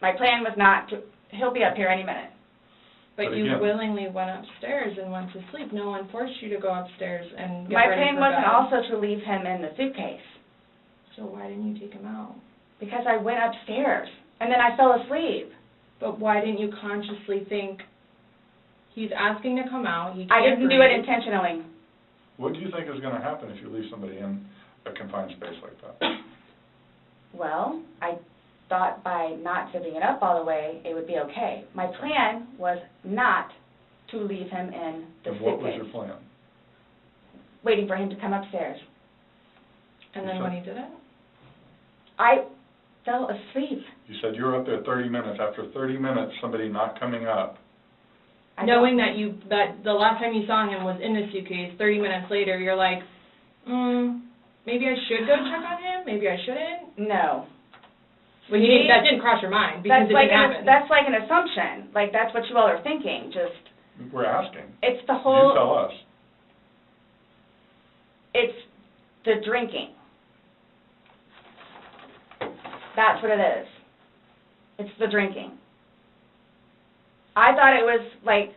My plan was not to, he'll be up here any minute. But But you again- willingly went upstairs and went to sleep. No one forced you to go upstairs and get My ready plan for wasn't bed. also to leave him in the suitcase, So why didn't you take him out? because I went upstairs, and then I fell asleep. But why didn't you consciously think, he's asking to come out, he I can't didn't do it breathe. intentionally. What do you think is going to happen if you leave somebody in a confined space like that? Well, I thought by not zipping it up all the way, it would be okay. My plan was not to leave him in the And what was your suitcase, plan? waiting for him to come upstairs. And then when he didn't? I fell asleep. You said you were up there 30 minutes. After 30 minutes, somebody not coming up. I Knowing don't- that the last time you saw him was in the suitcase, 30 minutes later, you're like, maybe I should go check on him, maybe I shouldn't? No. Well, that didn't cross your mind, because That's it like didn't an, happen. that's like an assumption, like that's what you all are thinking, just, We're asking. it's the You whole, tell us. it's the drinking. That's what it is. It's the drinking. I thought it was like,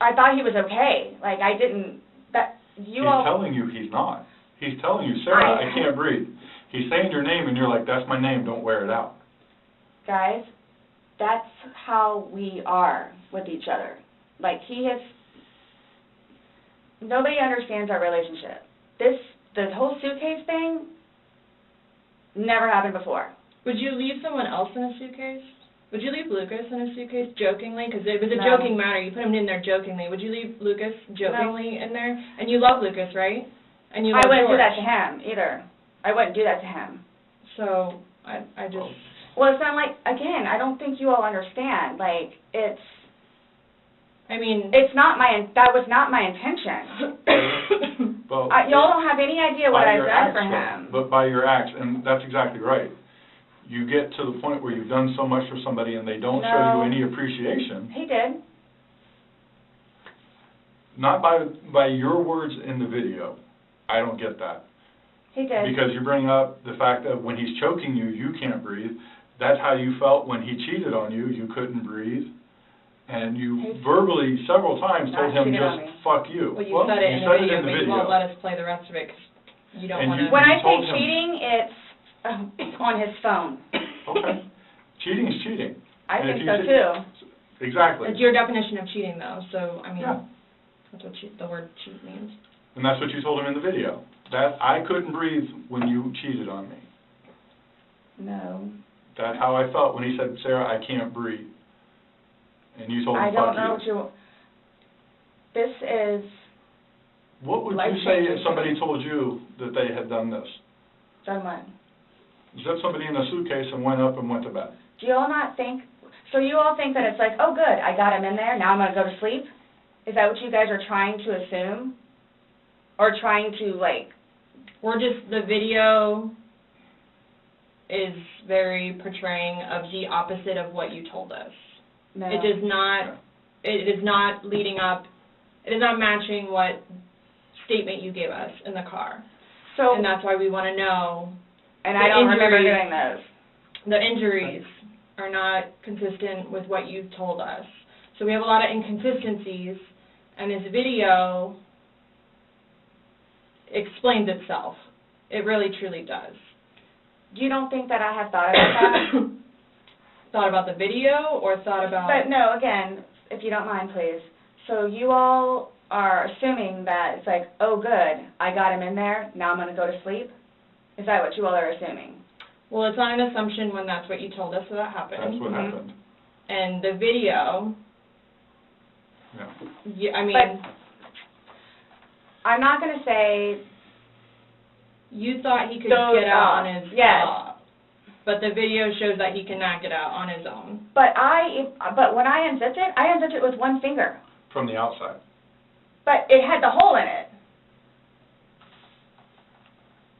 I thought he was okay, like I didn't, that, you He's all. telling you he's not. He's telling you, Sarah, I can't breathe. He's saying your name, and you're like, that's my name, don't wear it out. Guys, that's how we are with each other. Like, nobody understands our relationship. The whole suitcase thing never happened before. Would you leave someone else in a suitcase? Would you leave Lucas in a suitcase jokingly? Because it was a No. joking matter. You put him in there jokingly. Would you leave Lucas jokingly in there? And you love Lucas, right? And you love I wouldn't do George. that to him either. I wouldn't do that to him. So, I just... Well, it's not like, again, I don't think you all understand. Like, it's not that was not my intention. Well, Y'all don't have any idea what by I've your done acts, for though. him. But by your acts, and that's exactly right. You get to the point where you've done so much for somebody and they don't show No. you any appreciation, He did. not by your words in the video. I don't get that. He did. Because you bring up the fact that when he's choking you, you can't breathe. That's how you felt when he cheated on you. You couldn't breathe. And you He's verbally, several times, not told him cheating on just, me. fuck you. Well, you said it in you the said video, it in the but you video. won't let us play the rest of it because you don't And want to... When I say told him- cheating, it's on his phone. Okay. Cheating is cheating. I And if think you so say- too. Exactly. It's your definition of cheating, though, so, I mean, Yeah. that's what the word cheat means. And that's what you told him in the video. That I couldn't breathe when you cheated on me. No. That's how I felt when he said, Sarah, I can't breathe. And you told him, I fuck don't know what you. you, this is What would you life say changing if somebody told you that they had done this? done what? Zipped somebody in a suitcase and went up and went to bed. Do you all not think, so you all think that it's like, oh good, I got him in there, now I'm going to go to sleep? Is that what you guys are trying to assume? Or trying to like, The video is very portraying of the opposite of what you told us. no. It does not, it is not leading up, it is not matching what statement you gave us in the car. So, And that's why we want to know, and the I don't remember injuries- doing those. the injuries are not consistent with what you told us. So we have a lot of inconsistencies, and this video explains itself. It really, truly does. You don't think that I have thought about that? Thought about the video, or thought about... But no, again, if you don't mind, please. So you all are assuming that it's like, oh good, I got him in there, now I'm going to go to sleep? Is that what you all are assuming? Well, it's not an assumption when that's what you told us that happened. That's what Mhm. happened. And the video, Yeah. I mean... But I'm not going to say You thought he could Those get out off. on his Yes. off, but the video shows that he cannot get out on his own. But when I unzipped it with one finger. From the outside. But it had the hole in it.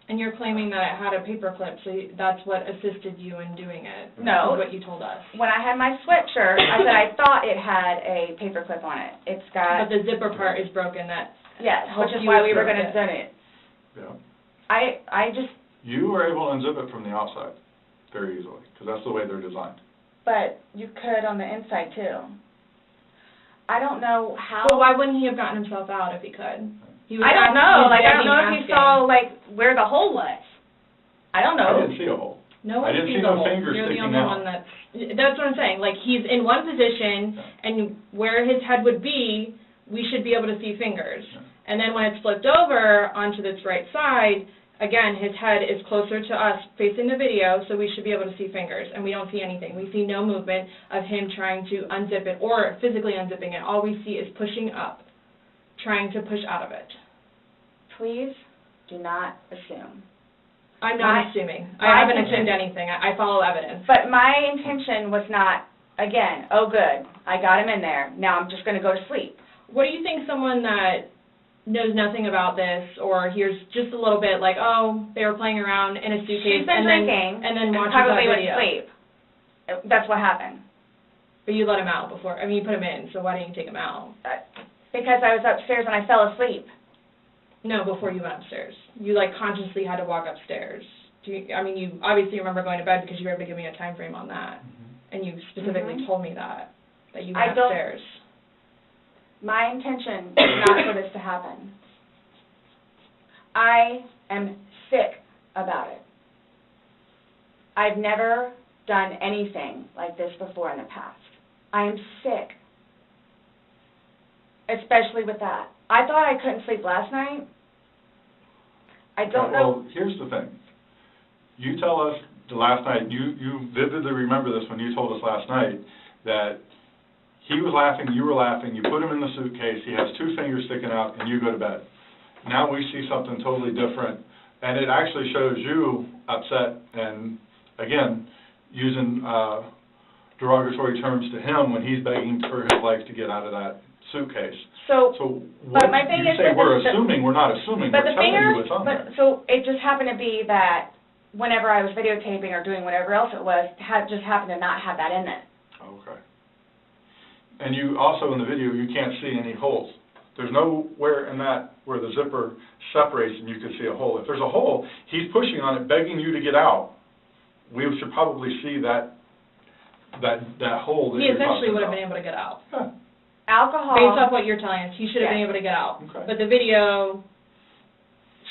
And you're claiming that it had a paper clip, so that's what assisted you in doing it. No. Is what you told us. When I had my sweatshirt, I said I thought it had a paper clip on it. It's got... But the zipper part is broken, that Yes, helps which is you why we were with going to it. zip it. Yeah. I just... You were able to unzip it from the outside very easily, because that's the way they're designed. But you could on the inside, too. I don't know how... Well, why wouldn't he have gotten himself out if he could? He was I don't asking- know. he was Like, I don't begging, know if you asking. saw, like, where the hole was. I don't I know. didn't see a hole. No I one didn't sees see the no hole. fingers You're the sticking only out. one that's what I'm saying. Like, he's in one position, and where his head would be, we should be able to see fingers. Yeah. And then when it's flipped over onto this right side, again, his head is closer to us facing the video, so we should be able to see fingers, and we don't see anything. We see no movement of him trying to unzip it or physically unzipping it. All we see is pushing up, trying to push out of it. Please do not assume. I'm not assuming. I haven't assumed anything. I follow evidence. But my intention was not, again, oh, good, I got him in there, now I'm just going to go to sleep. What do you think someone that knows nothing about this or hears just a little bit like, oh, they were playing around in a suitcase She's been and drinking then and watches probably that went video? to sleep. That's what happened. But you let him out before. I mean, you put him in, so why didn't you take him out? Because I was upstairs and I fell asleep. No, before you went upstairs. You, like, consciously had to walk upstairs. You obviously remember going to bed because you were able to give me a time frame on that. And you specifically told me that you went upstairs. My intention is not for this to happen. I am sick about it. I've never done anything like this before in the past. I am sick, especially with that. I thought I couldn't sleep last night. I don't know. Well, here's the thing. You tell us the last night, you vividly remember this when you told us last night, that he was laughing, you were laughing, you put him in the suitcase, he has two fingers sticking out, and you go to bed. Now we see something totally different, and it actually shows you upset and, again, using derogatory terms to him when he's begging for his life to get out of that suitcase. So what my thing you is say with we're the- assuming, we're not assuming, but we're the telling finger, you what's on there. so it just happened to be that whenever I was videotaping or doing whatever else it was, just happened to not have that in it. Okay. And you also, in the video, you can't see any holes. There's nowhere in that where the zipper separates and you can see a hole. If there's a hole, he's pushing on it, begging you to get out. We should probably see that hole that He you're essentially talking would have about. been able to get out. Yeah. Alcohol. Based off what you're telling us, he should have been Yes. able to get out. Okay. But the video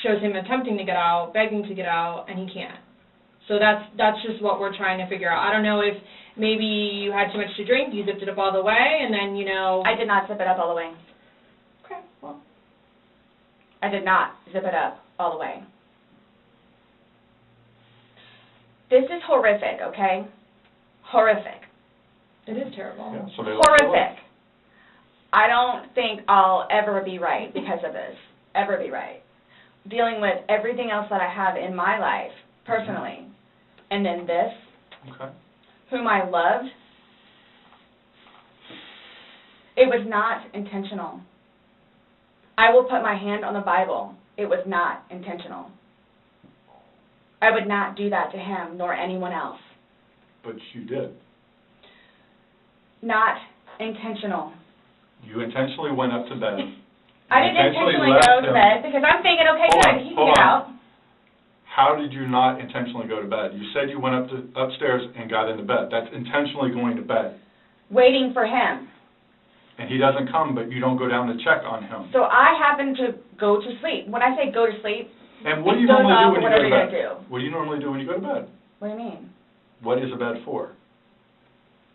shows him attempting to get out, begging to get out, and he can't. So that's just what we're trying to figure out. I don't know if maybe you had too much to drink, you zipped it up all the way, and then, I did not zip it up all the way. Okay, well. I did not zip it up all the way. This is horrific, okay? Horrific. It is terrible. Yeah, somebody lost their life. Horrific. I don't think I'll ever be right because of this. Ever be right. Dealing with everything else that I have in my life, personally. And then this, Okay. whom I loved, it was not intentional. I will put my hand on the Bible. It was not intentional. I would not do that to him nor anyone else. But you did. Not intentional. You intentionally went up to bed. I didn't intentionally go to bed because I'm thinking, okay, good, he can get out. How did you not intentionally go to bed? You said you went upstairs and got into bed. That's intentionally going to bed. Waiting for him. And he doesn't come, but you don't go down to check on him. So I happen to go to sleep. When I say go to sleep, And what do you Goes normally off do when you whatever go to you're bed? gonna do. What do you normally do when you go to bed? what do you mean? What is a bed for?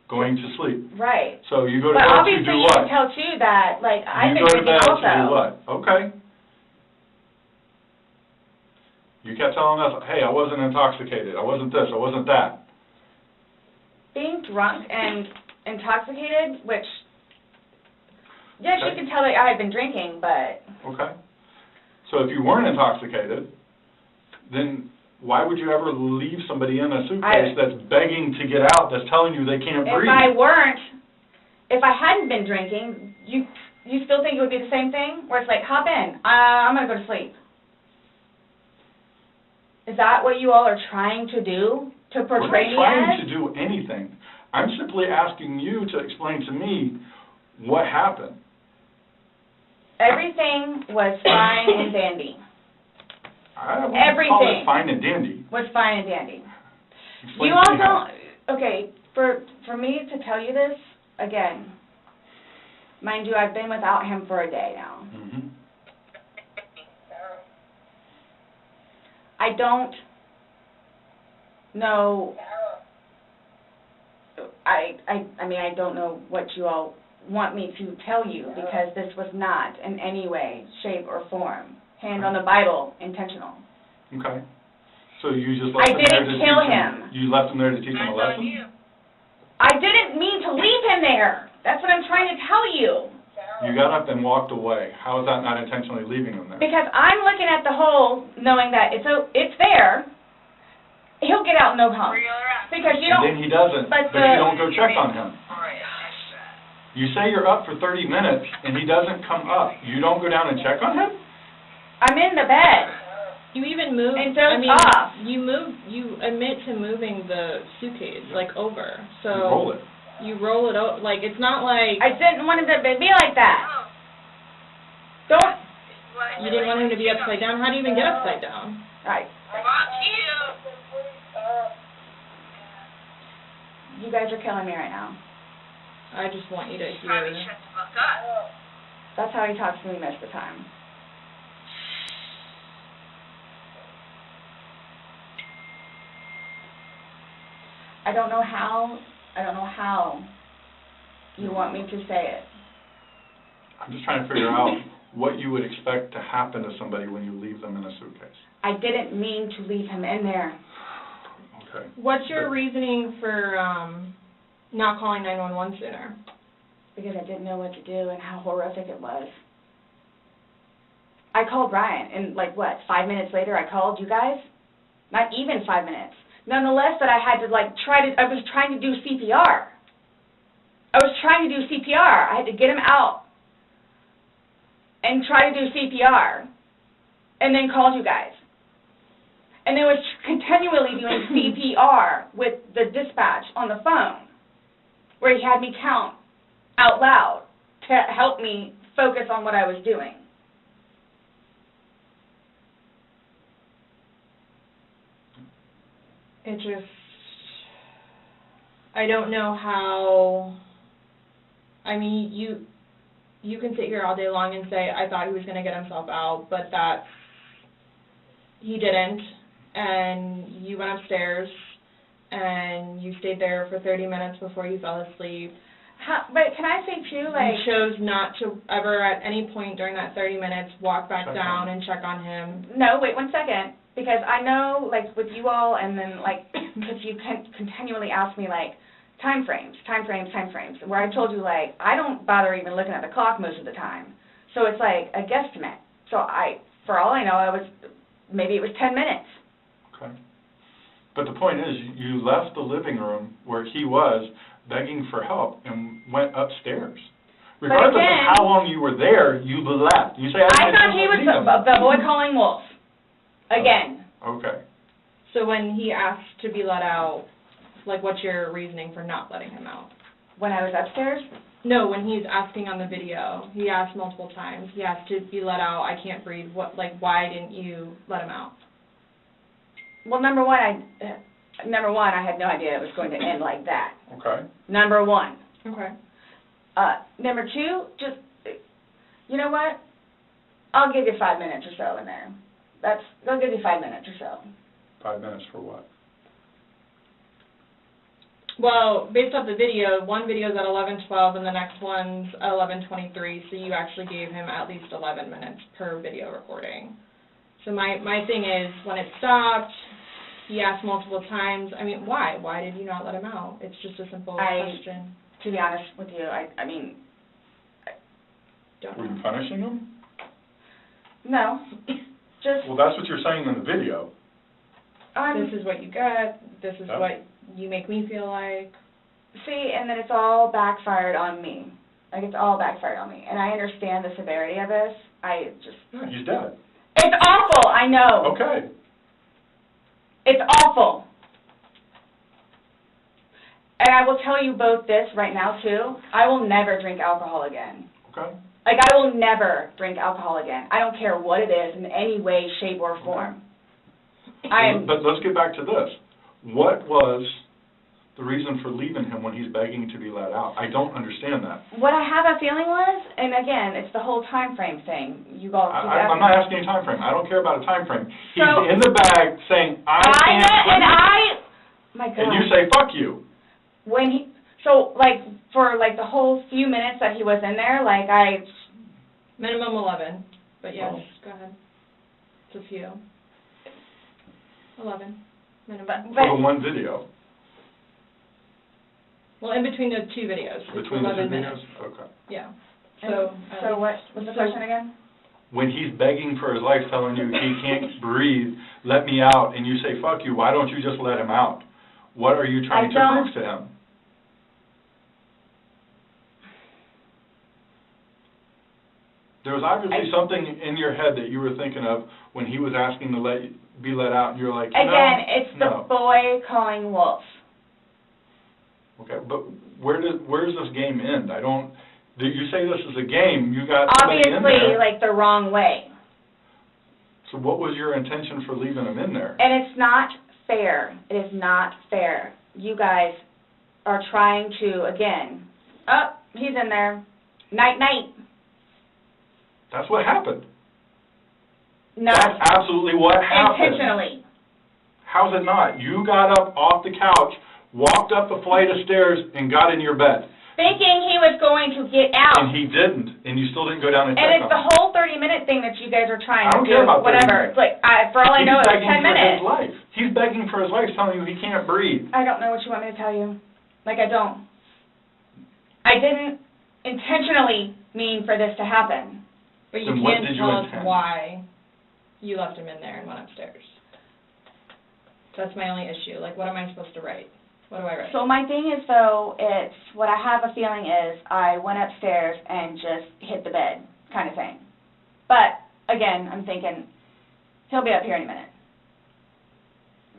Going to sleep. Right. So you go to But bed to obviously do you what? can tell too that, like, I've been You go to drinking bed also. to do what? Okay. You kept telling us, hey, I wasn't intoxicated, I wasn't this, I wasn't that. Being drunk and intoxicated, which, yes, Okay. you can tell that I had been drinking, but Okay. So if you weren't intoxicated, then why would you ever leave somebody in a suitcase that's begging to get out, that's telling you they can't breathe? If I hadn't been drinking, you still think it would be the same thing? Where it's like, hop in, I'm going to go to sleep. Is that what you all are trying to do? To portray me as? We're not trying to do anything. I'm simply asking you to explain to me what happened. Everything was fine and dandy. I wouldn't call it fine and dandy. Was fine and dandy. Explain You to all me how. don't, okay, for me to tell you this, again, mind you, I've been without him for a day now. Mm-hmm. I don't know, I mean, I don't know what you all want me to tell you, because this was not in any way, shape, or form, hand on the Bible, intentional. Okay. So you just left him there to teach him? I didn't kill him. You left him there to teach him a lesson? I didn't mean to leave him there. That's what I'm trying to tell you. You got up and walked away. How is that not intentionally leaving him there? Because I'm looking at the hole, knowing that it's there. He'll get out no problem. Because you don't. And then he doesn't, but you don't go check on him. You say you're up for 30 minutes, and he doesn't come up. You don't go down and check on him? I'm in the bed. You even moved, and off. You admit to moving the suitcase, like, over. So you roll it. You roll it over, like, it's not like... I didn't want him to be like that. Don't... You didn't want him to be upside down? How do you even get upside down? Right. You guys are killing me right now. I just want you to hear... That's how he talks to me most of the time. I don't know how you want me to say it. I'm just trying to figure out what you would expect to happen to somebody when you leave them in a suitcase. I didn't mean to leave him in there. Okay. What's your reasoning for not calling 911 sooner? Because I didn't know what to do and how horrific it was. I called Brian, and 5 minutes later I called you guys? Not even 5 minutes. Nonetheless, that I had to, I was trying to do CPR. I had to get him out and try to do CPR, and then called you guys. And then was continually doing CPR with the dispatch on the phone, where he had me count out loud to help me focus on what I was doing. It just, I don't know how, I mean, you can sit here all day long and say, I thought he was going to get himself out, but he didn't, and you went upstairs, and you stayed there for 30 minutes before you fell asleep. But can I say, too, You chose not to ever at any point during that 30 minutes walk back down and check on him. No, wait 1 second. Because I know, with you all, and then, because you continually ask me, time frames, where I told you, I don't bother even looking at the clock most of the time. So it's a guesstimate. So for all I know, maybe it was 10 minutes. Okay. But the point is, you left the living room where he was begging for help and went upstairs. Regardless of how long you were there, you left. You say, I thought he was the boy calling wolf. Again. Okay. So when he asked to be let out, what's your reasoning for not letting him out? When I was upstairs? No, when he's asking on the video. He asked multiple times. He asked to be let out. I can't breathe. Why didn't you let him out? Well, number one, I had no idea it was going to end like that. Okay. Number one. Okay. Number two, just, you know what? I'll give you 5 minutes or so in there. They'll give you 5 minutes or so. 5 minutes for what? Well, based off the video, one video is at 11:12 and the next one's at 11:23, so you actually gave him at least 11 minutes per video recording. So my thing is, when it stopped, he asked multiple times, I mean, why? Why did you not let him out? It's just a simple question. To be honest with you, I don't Were know. you punishing him? No. Just... Well, that's what you're saying in the video. this is what you get, this is Yep. what you make me feel like. See, and then it's all backfired on me. Like, it's all backfired on me. And I understand the severity of this. I just... Yeah, he's dead. It's awful, I know. Okay. It's awful. And I will tell you both this right now, too. I will never drink alcohol again. Okay. Like, I will never drink alcohol again. I don't care what it is in any way, shape, or form. But let's get back to this. What was the reason for leaving him when he's begging to be let out? I don't understand that. What I have a feeling was, and again, it's the whole time frame thing. You all keep I'm asking. not asking a time frame. I don't care about a time frame. He's So- in the bag saying, I can't my God. and you say, fuck you. When he, so, like, for, like, the whole few minutes that he was in there, like, Minimum 11, but yes, Oh. go ahead. It's a few. 11, minimum. For the one video. Well, in between the two videos, it's Between the 11 two minutes. videos? Okay. Yeah. so what's the question again? When he's begging for his life, telling you he can't breathe, let me out, and you say, fuck you, why don't you just let him out? What are you trying to prove to him? There was obviously something in your head that you were thinking of when he was asking to be let out, and you're like, no, Again, it's the no. boy calling wolf. Okay, but where does this game end? You say this is a game, you got somebody in Obviously, there. like, the wrong way. So what was your intention for leaving him in there? And it's not fair. It is not fair. You guys are trying to, again, oh, he's in there. Night, night. That's what happened. Not That's absolutely what happened. intentionally. How's it not? You got up off the couch, walked up a flight of stairs, and got in your bed. Thinking he was going to get out. And he didn't, and you still didn't go down and check And it's on the him. whole 30-minute thing that you guys are trying I don't to care do, about 30 whatever. minutes. It's like, for all I know, it's 10 He's begging for minutes. his life. He's begging for his life, telling you he can't breathe. I don't know what you want me to tell you. Like, I don't. I didn't intentionally mean for this to happen. But you Then what can't did you tell us intend? why you left him in there and went upstairs. That's my only issue. Like, what am I supposed to write? What do I write? So my thing is, though, it's, what I have a feeling is, I went upstairs and just hit the bed, kind of thing. But, again, I'm thinking, he'll be up here any minute.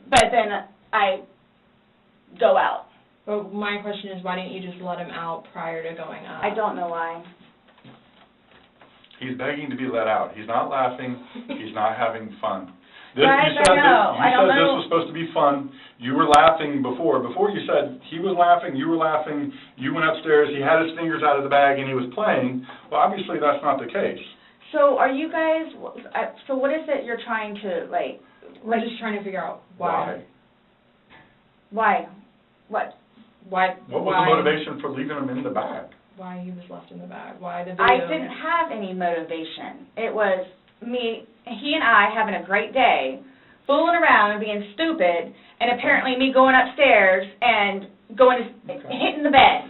But then I go out. But my question is, why didn't you just let him out prior to going up? I don't know why. He's begging to be let out. He's not laughing. He's not having fun. Guys, you said I know. You I don't said this know. was supposed to be fun. You were laughing before. Before you said he was laughing, you were laughing, you went upstairs, he had his fingers out of the bag, and he was playing. Well, obviously that's not the case. So are you guys, so what is it you're trying to, like... We're just trying to figure out why. Why? What? Why? What was the motivation for leaving him in the bag? Why he was left in the bag? Why the video? I didn't have any motivation. It was me, he and I having a great day, fooling around and being stupid, and apparently me going upstairs and hitting the bed,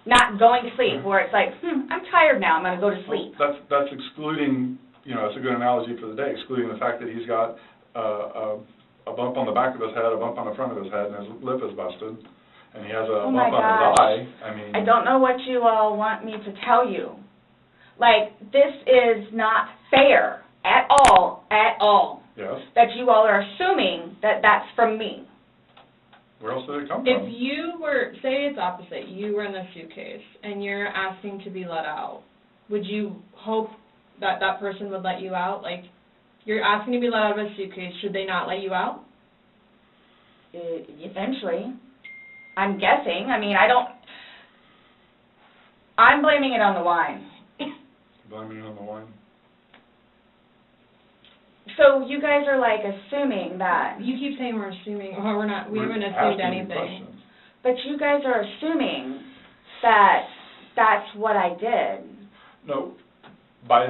not going to sleep, where it's like, I'm tired now, I'm going to go to sleep. That's excluding, it's a good analogy for the day, excluding the fact that he's got a bump on the back of his head, a bump on the front of his head, and his lip is busted, and he has a Oh bump my on his gosh. eye. I don't know what you all want me to tell you. Like, this is not fair at all, Yes. that you all are assuming that that's from me. Where else did it come If from? you were, say it's opposite, you were in the suitcase and you're asking to be let out, would you hope that that person would let you out? Like, you're asking to be let out of a suitcase, should they not let you out? Eventually. I'm guessing. I mean, I'm blaming it on the wine. Blaming it on the wine? So you guys are, like, assuming that, You keep saying we're assuming, well, we We're haven't assumed asking you anything. questions. but you guys are assuming that that's what I did. No, by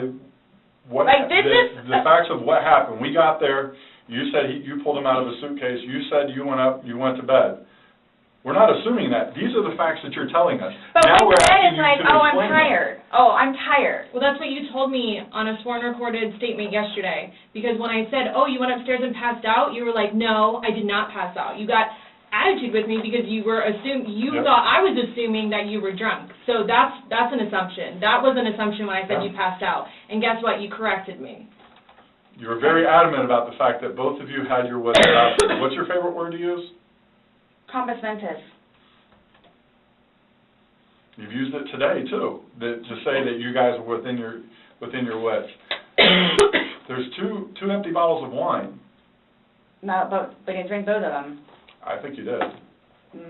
what, Like, this is- the facts of what happened. We got there, you said you pulled him out of a suitcase, you said you went up, you went to bed. We're not assuming that. These are the facts that you're telling us. But Now what we're you said asking is you like, to oh, I'm explain them. tired. Oh, I'm tired. Well, that's what you told me on a sworn recorded statement yesterday, because when I said, oh, you went upstairs and passed out, you were like, no, I did not pass out. You got attitude with me because you were Yep. thought I was assuming that you were drunk. So that's an assumption. That was an assumption when I said Yeah. you passed out. And guess what? You corrected me. You were very adamant about the fact that both of you had your wits about you. What's your favorite word to use? Compass mentis. You've used it today, too, to say that you guys are within your wits. There's two empty bottles of wine. No, but we didn't drink both of them. I think you did.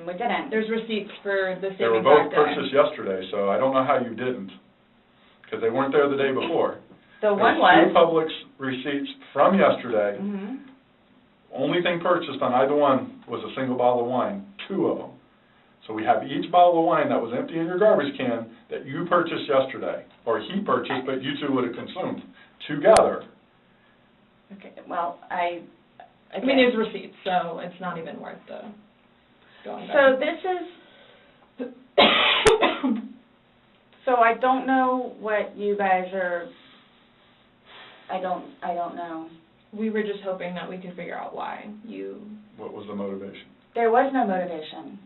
We didn't. There's receipts for the They were statements both that day. purchased yesterday, so I don't know how you didn't, because they weren't there the day before. The one There's two was. Publix receipts from yesterday. Mhm. Only thing purchased on either one was a single bottle of wine, 2 of them. So we have each bottle of wine that was empty in your garbage can that you purchased yesterday, or he purchased, but you two would have consumed together. Okay, well, I mean, there's receipts, so it's not even worth the going back. So this is, so I don't know what you guys are, I don't know. We were just hoping that we could figure out why you, What was the motivation? There was no motivation.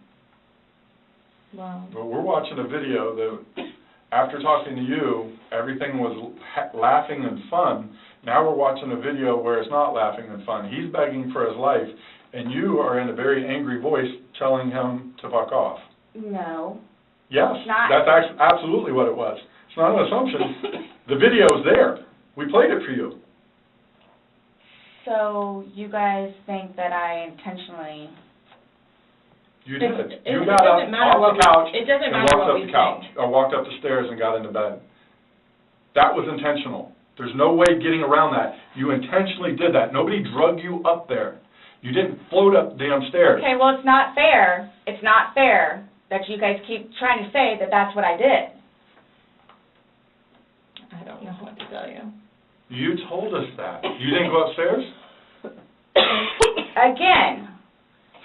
well, But we're watching a video that, after talking to you, everything was laughing and fun. Now we're watching a video where it's not laughing and fun. He's begging for his life, and you are in a very angry voice telling him to fuck off. No. Yes, It's not. that's absolutely what it was. It's not an assumption. The video's there. We played it for you. So you guys think that I intentionally, You did. It You got up doesn't matter off what the couch it doesn't and matter walked what up we the couch, think. or walked up the stairs and got into bed. That was intentional. There's no way getting around that. You intentionally did that. Nobody drug you up there. You didn't float up the damn stairs. okay, well, it's not fair. It's not fair that you guys keep trying to say that that's what I did. I don't know what to tell you. You told us that. You didn't go upstairs? Again,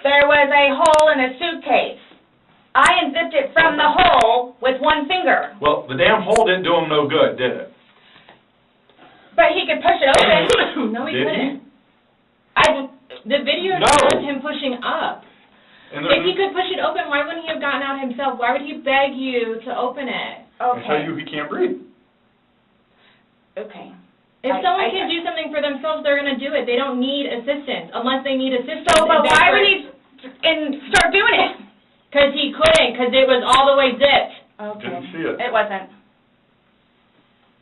there was a hole in a suitcase. I unzipped it from the hole with one finger. Well, the damn hole didn't do him no good, did it? But he could push it open. No, he Did he? couldn't. I, The video No. shows him pushing up. And If he could push it open, why wouldn't he have gotten out himself? Why would he beg you to open it? and tell okay, you he can't breathe. okay. If someone I- can do something for themselves, they're going to do it. They don't need assistance unless they need assistance. So, but why would he start doing it? Because he couldn't, because it was all the way zipped. Okay. Didn't see it. It wasn't.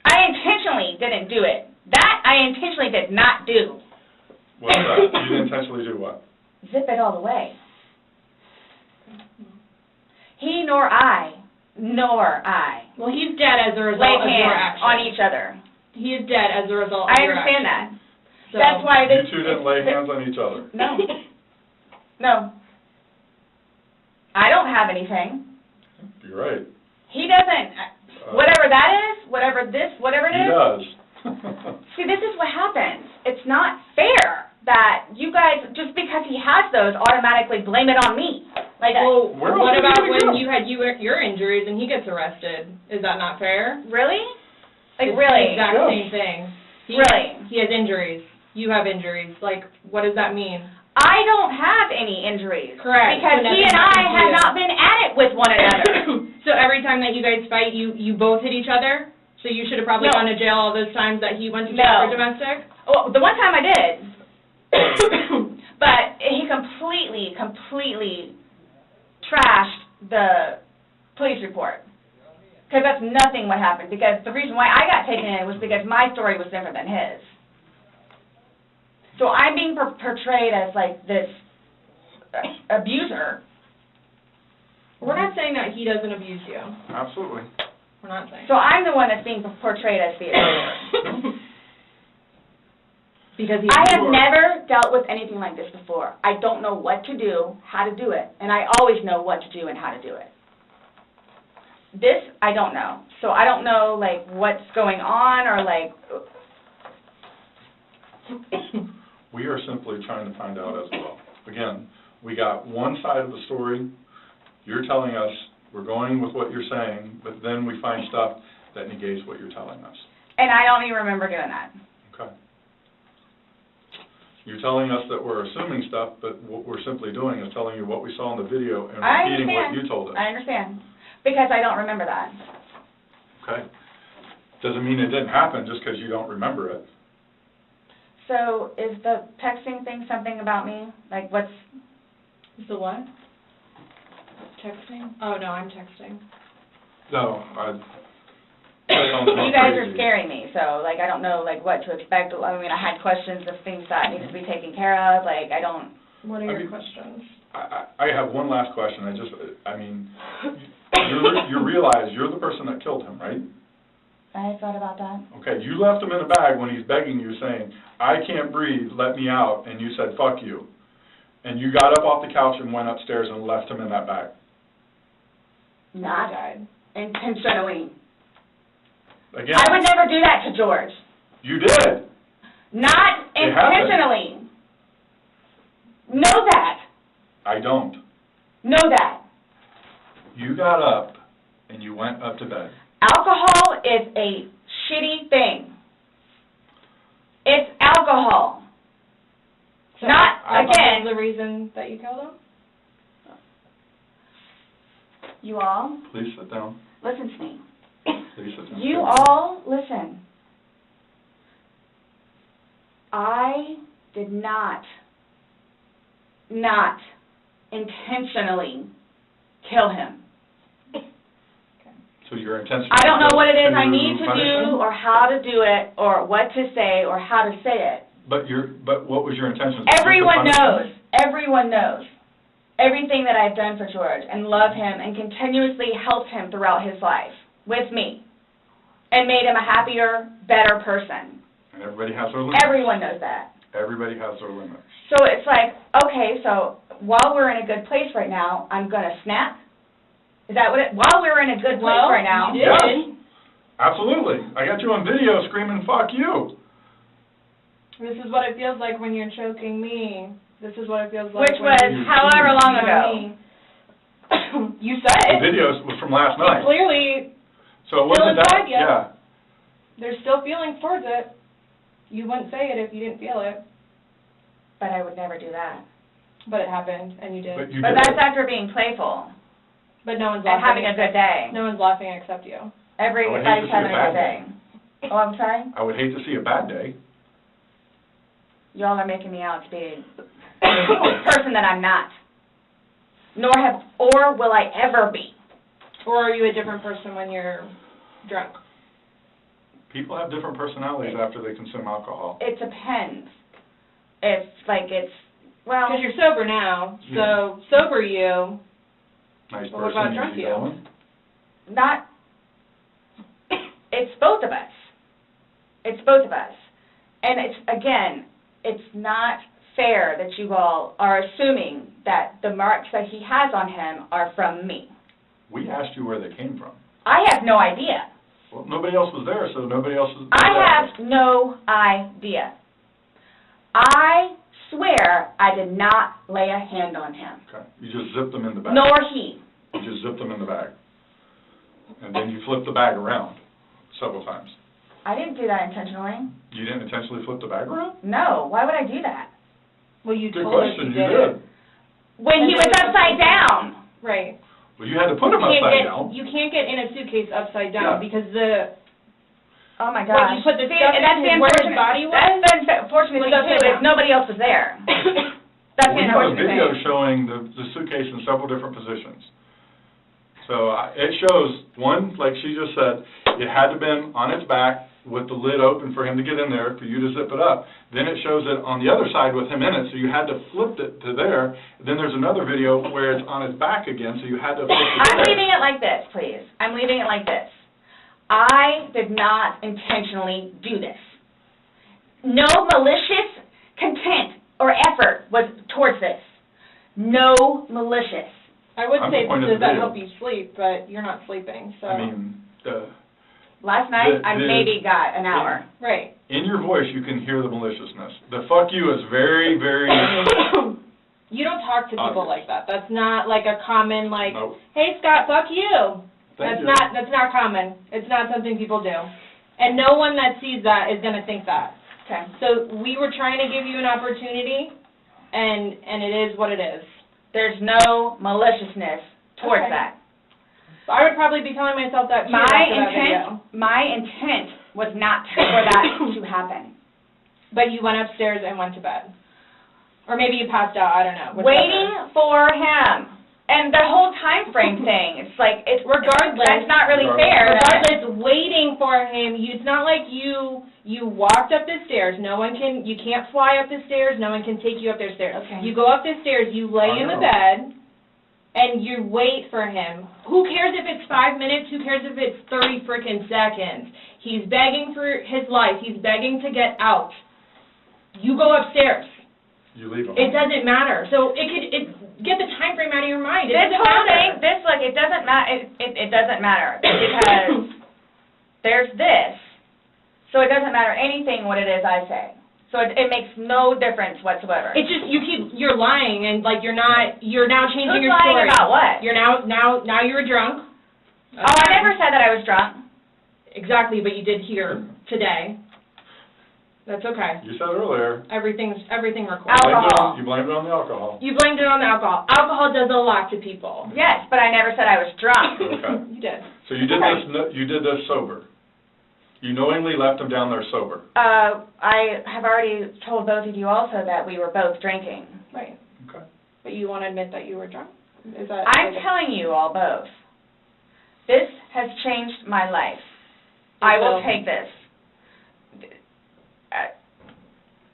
I intentionally didn't do it. That I intentionally did not do. What's that? You didn't intentionally do what? Zip it all the way. He nor I Well, he's dead as a result laid of your hands action. on each other. He is dead as a result I of your understand action. that. That's why You this. two didn't lay hands on each other. No. No. I don't have anything. You're right. He doesn't. Whatever that is, whatever it He is. does. See, this is what happens. It's not fair that you guys, just because he has those, automatically blame it on me. Like, Well, Where what else are you about gonna when go? you had your injuries and he gets arrested? Is that not fair? really? Like, It's really? the exact Yes. same thing. Really? He has injuries. You have injuries. Like, what does that mean? I don't have any injuries. Correct. Because So he nothing and I happened to have you. not been at it with one another. So every time that you guys fight, you both hit each other? So you should have probably No. gone to jail all those times that he went to jail No. for domestic? Well, the one time I did. But he completely trashed the police report. Because that's nothing what happened. Because the reason why I got taken in was because my story was different than his. So I'm being portrayed as like this abuser. We're not saying that he doesn't abuse you. Absolutely. We're not saying. So I'm the one that's being portrayed as the abuser. Because he I have never dealt with anything like this before. I don't know what to do, how to do it, and I always know what to do and how to do it. This, I don't know. So I don't know, like, what's going on or, like, We are simply trying to find out as well. Again, we got one side of the story. You're telling us, we're going with what you're saying, but then we find stuff that negates what you're telling us. And I don't even remember doing that. Okay. You're telling us that we're assuming stuff, but what we're simply doing is telling you what we saw in the video and I repeating what understand. you told us. I understand, because I don't remember that. Okay? Doesn't mean it didn't happen just because you don't remember it. So is the texting thing something about me? Like, what's... Is the what? Texting? Oh, no, I'm texting. No, You guys are scaring me, so, like, I don't know, like, what to expect. I mean, I had questions of things that needed to be taken care of. Like, I don't... What are your questions? I have one last question. You realize you're the person that killed him, right? I thought about that. Okay, you left him in a bag when he's begging you, saying, I can't breathe, let me out, and you said, fuck you. And you got up off the couch and went upstairs and left him in that bag. Not intentionally. Again, I would never do that to George. you did. Not It happened. intentionally. Know that. I don't. Know that. You got up and you went up to bed. Alcohol is a shitty thing. It's alcohol. So Not, alcohol again... is the reason that you killed him? You all, Please sit down. listen to me. Please sit down. You all, listen. I did not intentionally kill him. So your intention... I don't know what it is I to need to punish do him? or how to do it or what to say or how to say it. But what was your intention? Everyone knows. Everyone knows everything that I've done for George and love him and continuously helped him throughout his life with me and made him a happier, better person. And everybody has their limits. Everyone knows that. Everybody has their limits. So it's like, okay, so while we're in a good place right now, I'm going to snap? Is that what it, while we're in a good place right now? You did. Yes. Absolutely. I got you on video screaming, fuck you. This is what it feels like when you're choking me. This is what it feels like Which when was you're however long choking ago. me. You said The it. video was from last night. Clearly, So it still wasn't that, inside you. yeah. there's still feelings towards it. You wouldn't say it if you didn't feel it, But I would never do that. but it happened, and you did. But you But did. that's after being playful But no one's and laughing. having a good day. No one's laughing except you. Everybody's I would hate to see having a a good bad day. Oh, I'm sorry? I would hate to see a bad day. Y'all are making me out to be a person that I'm not. Or will I ever be. Or are you a different person when you're drunk? People have different personalities after they consume alcohol. It depends. Well, Because you're sober now, so sober you. Nice But what person, about drunk easy you? going. not, it's both of us. It's both of us. And it's not fair that you all are assuming that the marks that he has on him are from me. We asked you where they came from. I have no idea. Well, nobody else was there, so nobody else was I have no idea. I swear I did not lay a hand on him, Okay. You just zipped them in the bag. nor he. You just zipped them in the bag. And then you flipped the bag around several times. I didn't do that intentionally. You didn't intentionally flip the bag around? No, why would I do that? Well, you Good told us question, you you did it. did. When he was upside down. Right. Well, you had to put them upside down. You can't get in a suitcase upside down because the Oh my What, gosh. you put the See, stuff and that's in the where his unfortunate. body was? That's the unfortunate Was thing upside too, is down. nobody else was there. That's the We have a unfortunate video thing. showing the suitcase in several different positions. So it shows, one, like she just said, it had to been on its back with the lid open for him to get in there, for you to zip it up. Then it shows it on the other side with him in it, so you had to flip it to there. Then there's another video where it's on his back again, so you had to flip it to I'm there. leaving it like this, please. I'm leaving it like this. I did not intentionally do this. No malicious content or effort was towards this. No malicious. I would I'm say, disappointed does in the that video. help you sleep? But you're not sleeping, so. I mean, Last night, I The- maybe got an hour. Right. in your voice, you can hear the maliciousness. The fuck you is very, very, You don't talk to people Obvious. like that. That's not like a common, like, Nope. hey, Scott, fuck you. Thank you. That's not common. It's not something people do. And no one that sees that is going to think that. Okay. So we were trying to give you an opportunity, and it is what it is. There's no maliciousness towards Okay. that. So I would probably be telling myself that too after that video. My intent was not for that to happen. But you went upstairs and went to bed. Or maybe you passed out, I don't know. whichever. Waiting for him. And the whole time frame thing, it's like, Regardless. that's not really fair. Regardless, waiting for him, it's not like you walked up the stairs. You can't fly up the stairs, no one can take you up the stairs. Okay. You go up the stairs, you lay in the bed, and you wait for him. Who cares if it's 5 minutes? Who cares if it's 30 freaking seconds? He's begging for his life. He's begging to get out. You go upstairs. You leave them. It doesn't matter. So get the time frame out of your mind. It This doesn't whole matter. thing, it doesn't matter, it doesn't matter, because there's this, so it doesn't matter anything what it is I say. So it makes no difference whatsoever. It's just you're lying, and like you're now changing Who's your lying story. about what? You're now you're drunk. Oh, I never said that I was drunk. Exactly, but you did here today. That's okay. You said earlier. Everything recorded. Alcohol. You blamed it on the alcohol. You blamed it on the alcohol. Alcohol does a lot to people. Yes, but I never said I was drunk. Okay. You did. So you did this sober. You knowingly left him down there sober. I have already told both of you also that we were both drinking. Right. Okay. But you want to admit that you were drunk? Is that? I'm telling you all both. This has changed my life. I will take this.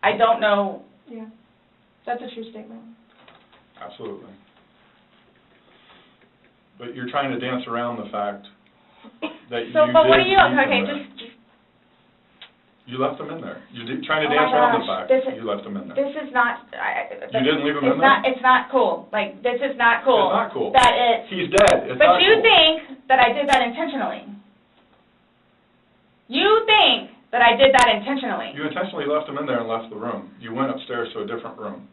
I don't know. Yeah. That's a true statement. Absolutely. But you're trying to dance around the fact that you So, but what are did you, leave them okay, there. just, You left them in there. You're trying to Oh my dance around the gosh, fact this that is- you left them in there. this is not, You didn't leave him in there? It's not cool. Like, this is not cool. It's not cool. That it's, He's dead. It's but not you cool. think that I did that intentionally. You think that I did that intentionally. You intentionally left him in there and left the room. You went upstairs to a different room.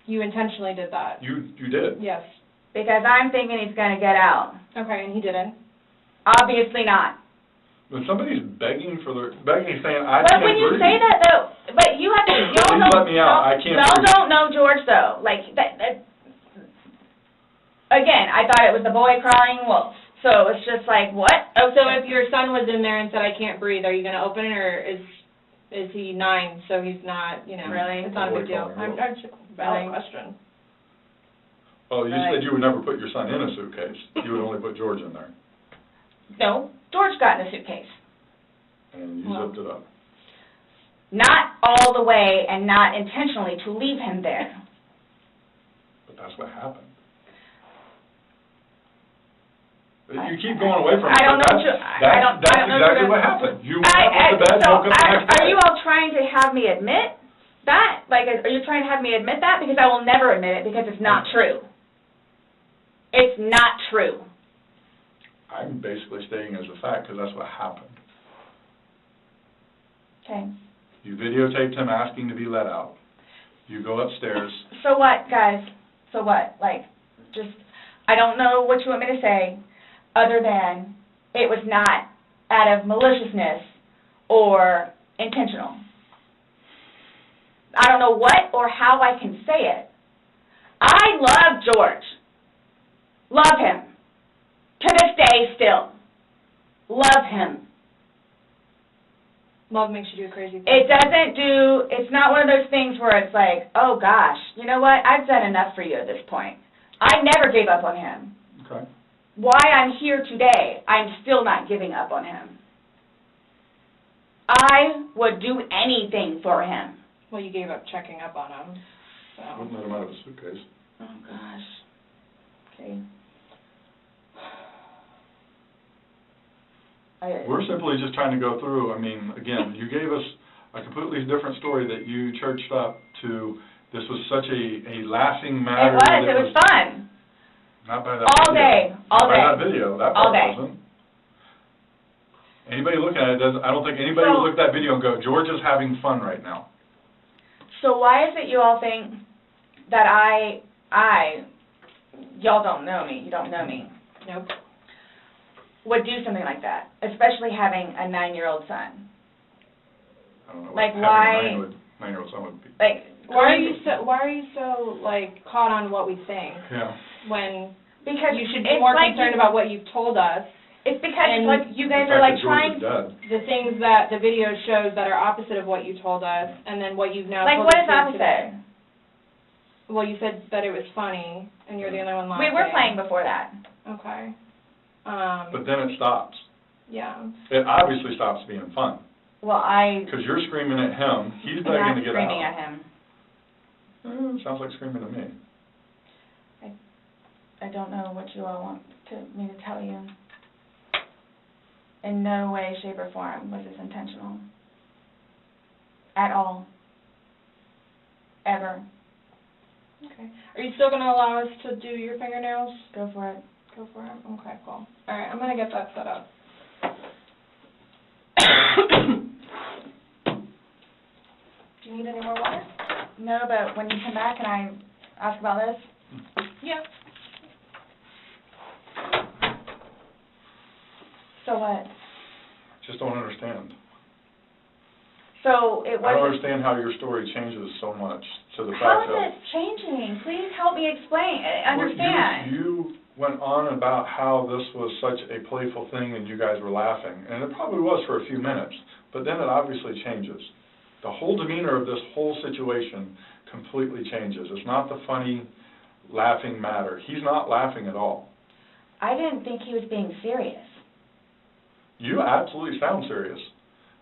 You intentionally did that. You did. Yes. Because I'm thinking he's gonna get out. Okay, and he didn't. Obviously not. When somebody's begging, saying, I But can't when you breathe. say that though, but you have to, y'all Please don't, let me out. I can't y'all breathe. don't know George though. Like, that, again, I thought it was the boy crying wolf. So it's just like, what? Oh, so if your son was in there and said, I can't breathe, are you going to open it, or is he 9, so he's not, Really? it's not a big deal? Boy calling I'm just valid Really? question. Well, you Right. said you would never put your son in a suitcase. You would only put George in there. No, George got in a suitcase. And you Well. zipped it up. Not all the way and not intentionally to leave him there. But that's what happened. You keep going away from it. I don't but know. That's I don't know exactly who to- what happened. You went up to bed, so woke up the next are day. you all trying to have me admit that? Like, are you trying to have me admit that? Because I will never admit it because it's not true. It's not true. I'm basically stating as a fact because that's what happened. Okay. You videotaped him asking to be let out. You go upstairs. So what, guys? So what? Like, just, I don't know what you want me to say other than it was not out of maliciousness or intentional. I don't know what or how I can say it. I love George. Love him. To this day still. Love him. Love makes you do crazy things. It's not one of those things where it's like, oh gosh, you know what, I've done enough for you at this point. I never gave up on him. Okay. Why I'm here today, I'm still not giving up on him. I would do anything for him. Well, you gave up checking up on him, so. Wouldn't let him out of the suitcase. Oh gosh. Okay. We're simply just trying to go through, I mean, again, you gave us a completely different story that you churched up to, this was such a lasting matter. It was fun. Not by that All video. day, all Not by day. that video, that All part day. wasn't. Anybody looking at it doesn't, I don't think anybody would look at that video and go, George is having fun right now. So why is it you all think that y'all don't know me, you don't know me, Nope. would do something like that, especially having a 9-year-old son. I don't know. Like, having why- a 9-year-old son would be. Like, Why are you so like caught on what we think Yeah. when because you should be it's more like concerned about what you've told us? It's because and like you guys The are fact like that George trying. is dead. The things that the video shows that are opposite of what you told us, and then what you've now Like, told what us is here opposite? today. Well, you said that it was funny, and you're the only one laughing. We were playing before that. Okay. But then it stops. Yeah. It obviously stops being fun. Well, Because you're screaming at him, he's I'm begging not to get screaming out. at him. Sounds like screaming at me. I don't know what you all want me to tell you. In no way, shape, or form was this intentional. At all. Ever. Okay. Are you still going to allow us to do your fingernails? Go for it. Go for it. Okay, cool. All right, I'm going to get that set up. Do you need any more water? No, but when you come back and I ask about this, Yeah. so what? Just don't understand. So it I don't wasn't. understand how your story changes so much to the How fact is that. it changing? Please help me explain, Well, understand. You went on about how this was such a playful thing and you guys were laughing, and it probably was for a few minutes, but then it obviously changes. The whole demeanor of this whole situation completely changes. It's not the funny, laughing matter. He's not laughing at all. I didn't think he was being serious. You absolutely sound serious.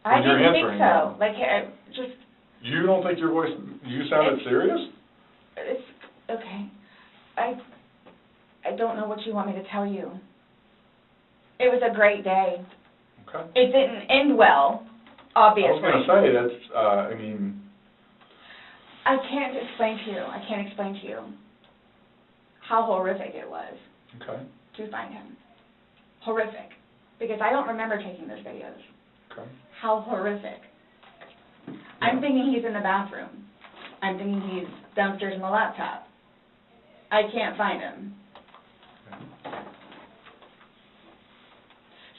I When you're didn't think answering so. them. Like, just, You don't think your voice, you sounded serious? it's, okay. I don't know what you want me to tell you. It was a great day. Okay. It didn't end well, obviously. I was going to say, that's, I mean. I can't explain to you, I can't explain to you how horrific it was Okay. to find him. Horrific. Because I don't remember taking those videos. Okay. How horrific. I'm thinking he's in the bathroom. I'm thinking he's downstairs in the laptop. I can't find him.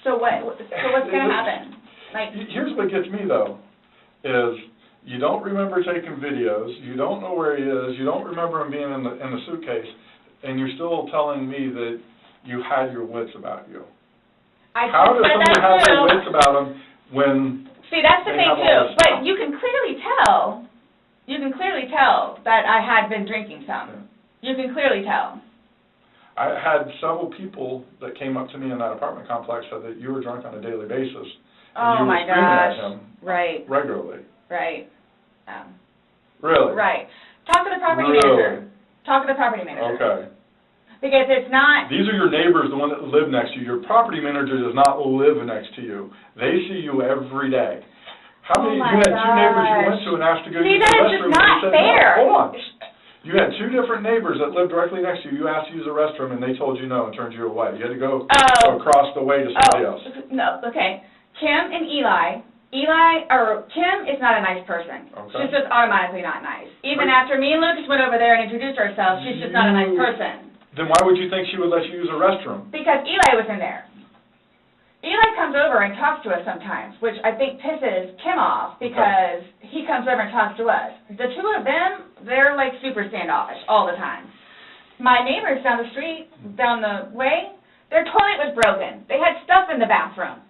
So what's going to happen? Like, Here's what gets me, though, is you don't remember taking videos, you don't know where he is, you don't remember him being in the suitcase, and you're still telling me that you had your wits about you. How does somebody have their wits about them when see, that's the they thing have all too. this But stuff? you can clearly tell that I had been drinking some. You can clearly tell. I had several people that came up to me in that apartment complex said that you were drunk on a daily basis. And Oh you were my screaming at gosh. him Right, regularly. right. Really? Right. Talk to the property Really? manager. Talk to the property manager. Okay. Because it's not, These are your neighbors, the one that live next to you. Your property manager does not live next to you. They see you every day. How many, Oh my you had two neighbors you went gosh. to and asked to go See, use that the is restroom. just and not you said, fair. No, hold on. You had two different neighbors that lived directly next to you. You asked to use the restroom and they told you no and turned you away. You had to go across the way to somebody else. No, okay. Kim and Kim is not a nice person. Okay. She's just automatically not nice. Even after me and Lucas went over there and introduced ourselves, she's just not a nice person. Then why would you think she would let you use a restroom? Because Eli was in there. Eli comes over and talks to us sometimes, which I think pisses Kim off because he comes over and talks to us. The two of them, they're like super standoffish all the time. My neighbors down the street, down the way, their toilet was broken. They had stuff in the bathroom.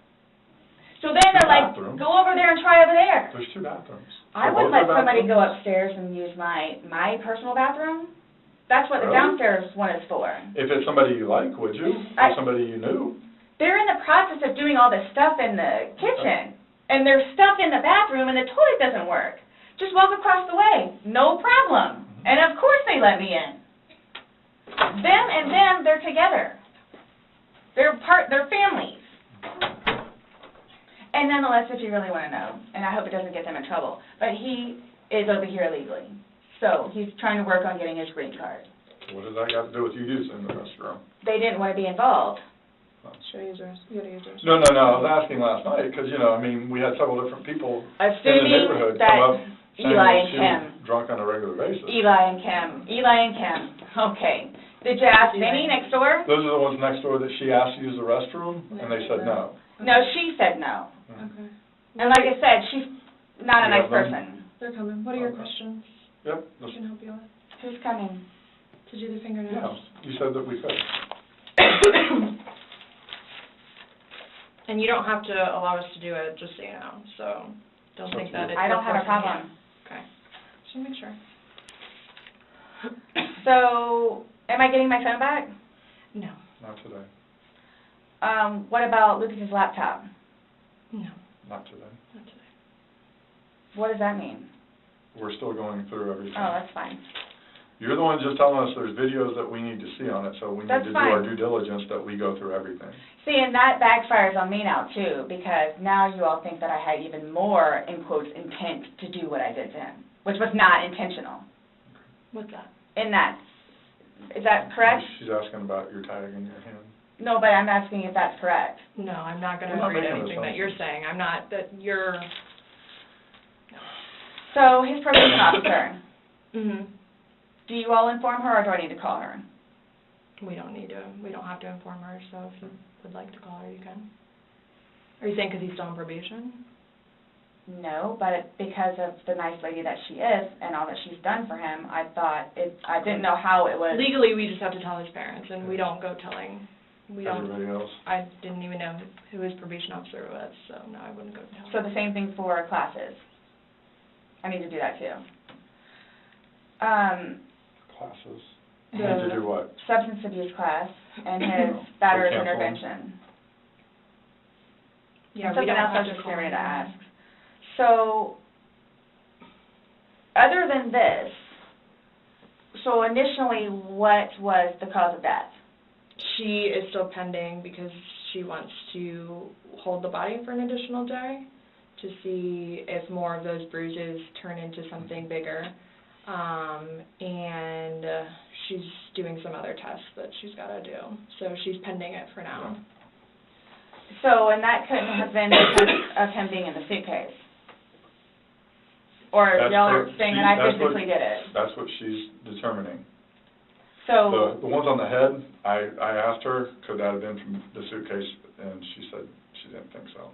So then they're like, go over there and try over there. There's two bathrooms. I So wouldn't both let are somebody go bathrooms? upstairs and use my personal bathroom. That's what the Really? downstairs one is for. If it's somebody you like, would you? Or somebody you knew? They're in the process of doing all this stuff in the kitchen, and there's stuff in the bathroom, and the toilet doesn't work. Just walk across the way, no problem. And of course they let me in. Them and them, they're together. They're families. And nonetheless, if you really want to know, and I hope it doesn't get them in trouble, but he is over here illegally. So he's trying to work on getting his green card. What does that got to do with you using the restroom? They didn't want to be involved. Should I use yours? You gotta use yours. No, I was asking last night, because, we had several different people in the Assuming neighborhood that come up saying Eli and she Kim drunk on a regular basis. Eli and Kim, okay. Did you ask Vinny next door? Those are the ones next door that she asked to use the restroom, and they said no. No, she said no. Okay. And like I said, she's not a You nice have them? person. They're coming. What are your Okay. questions? Yep. I can help you with. Who's coming? To do the fingernails. Yeah, you said that we could. And you don't have to allow us to do it, just so you know, so don't think that it's... I don't have a forcing you. problem. Okay. Just want to make sure. So, am I getting my phone back? No. Not today. What about Lucas's laptop? No. Not today. Not today. What does that mean? We're still going through everything. Oh, that's fine. You're the one just telling us there's videos that we need to see on it, so we need That's to do our fine. due diligence that we go through everything. See, and that backfires on me now, too, because now you all think that I had even more, in quotes, intent to do what I did to him, which was not intentional. What's that? In that, is that correct? She's asking about your tag in your hand. No, but I'm asking if that's correct. No, I'm not going to We're not agree to making anything that you're assumptions. saying. I'm not, that you're... So, his probation officer, Mm-hmm. do you all inform her, or do I need to call her? We don't have to inform her, so if you would like to call her, you can. Are you saying because he's still on probation? No, but because of the nice lady that she is and all that she's done for him, I didn't know how it was. Legally, we just have to tell his parents, and we don't go telling, Everybody else? I didn't even know who his probation officer was, so no, I wouldn't go tell So him. the same thing for classes. I need to do that too. Classes. You need to do what? Substance abuse class and his batterer's cancel him. intervention. Yeah, And we something don't else I have was to just call getting ready to him. ask. So, other than this, so initially, what was the cause of death? She is still pending because she wants to hold the body for an additional day to see if more of those bruises turn into something bigger. And she's doing some other tests that she's got to do. So she's pending it for now. So, and that couldn't have been because of him being in the suitcase? Or That's y'all are what saying she- that I that's what- physically did it? That's what she's determining. So, The ones on the head, I asked her, could that have been from the suitcase, and she said she didn't think so.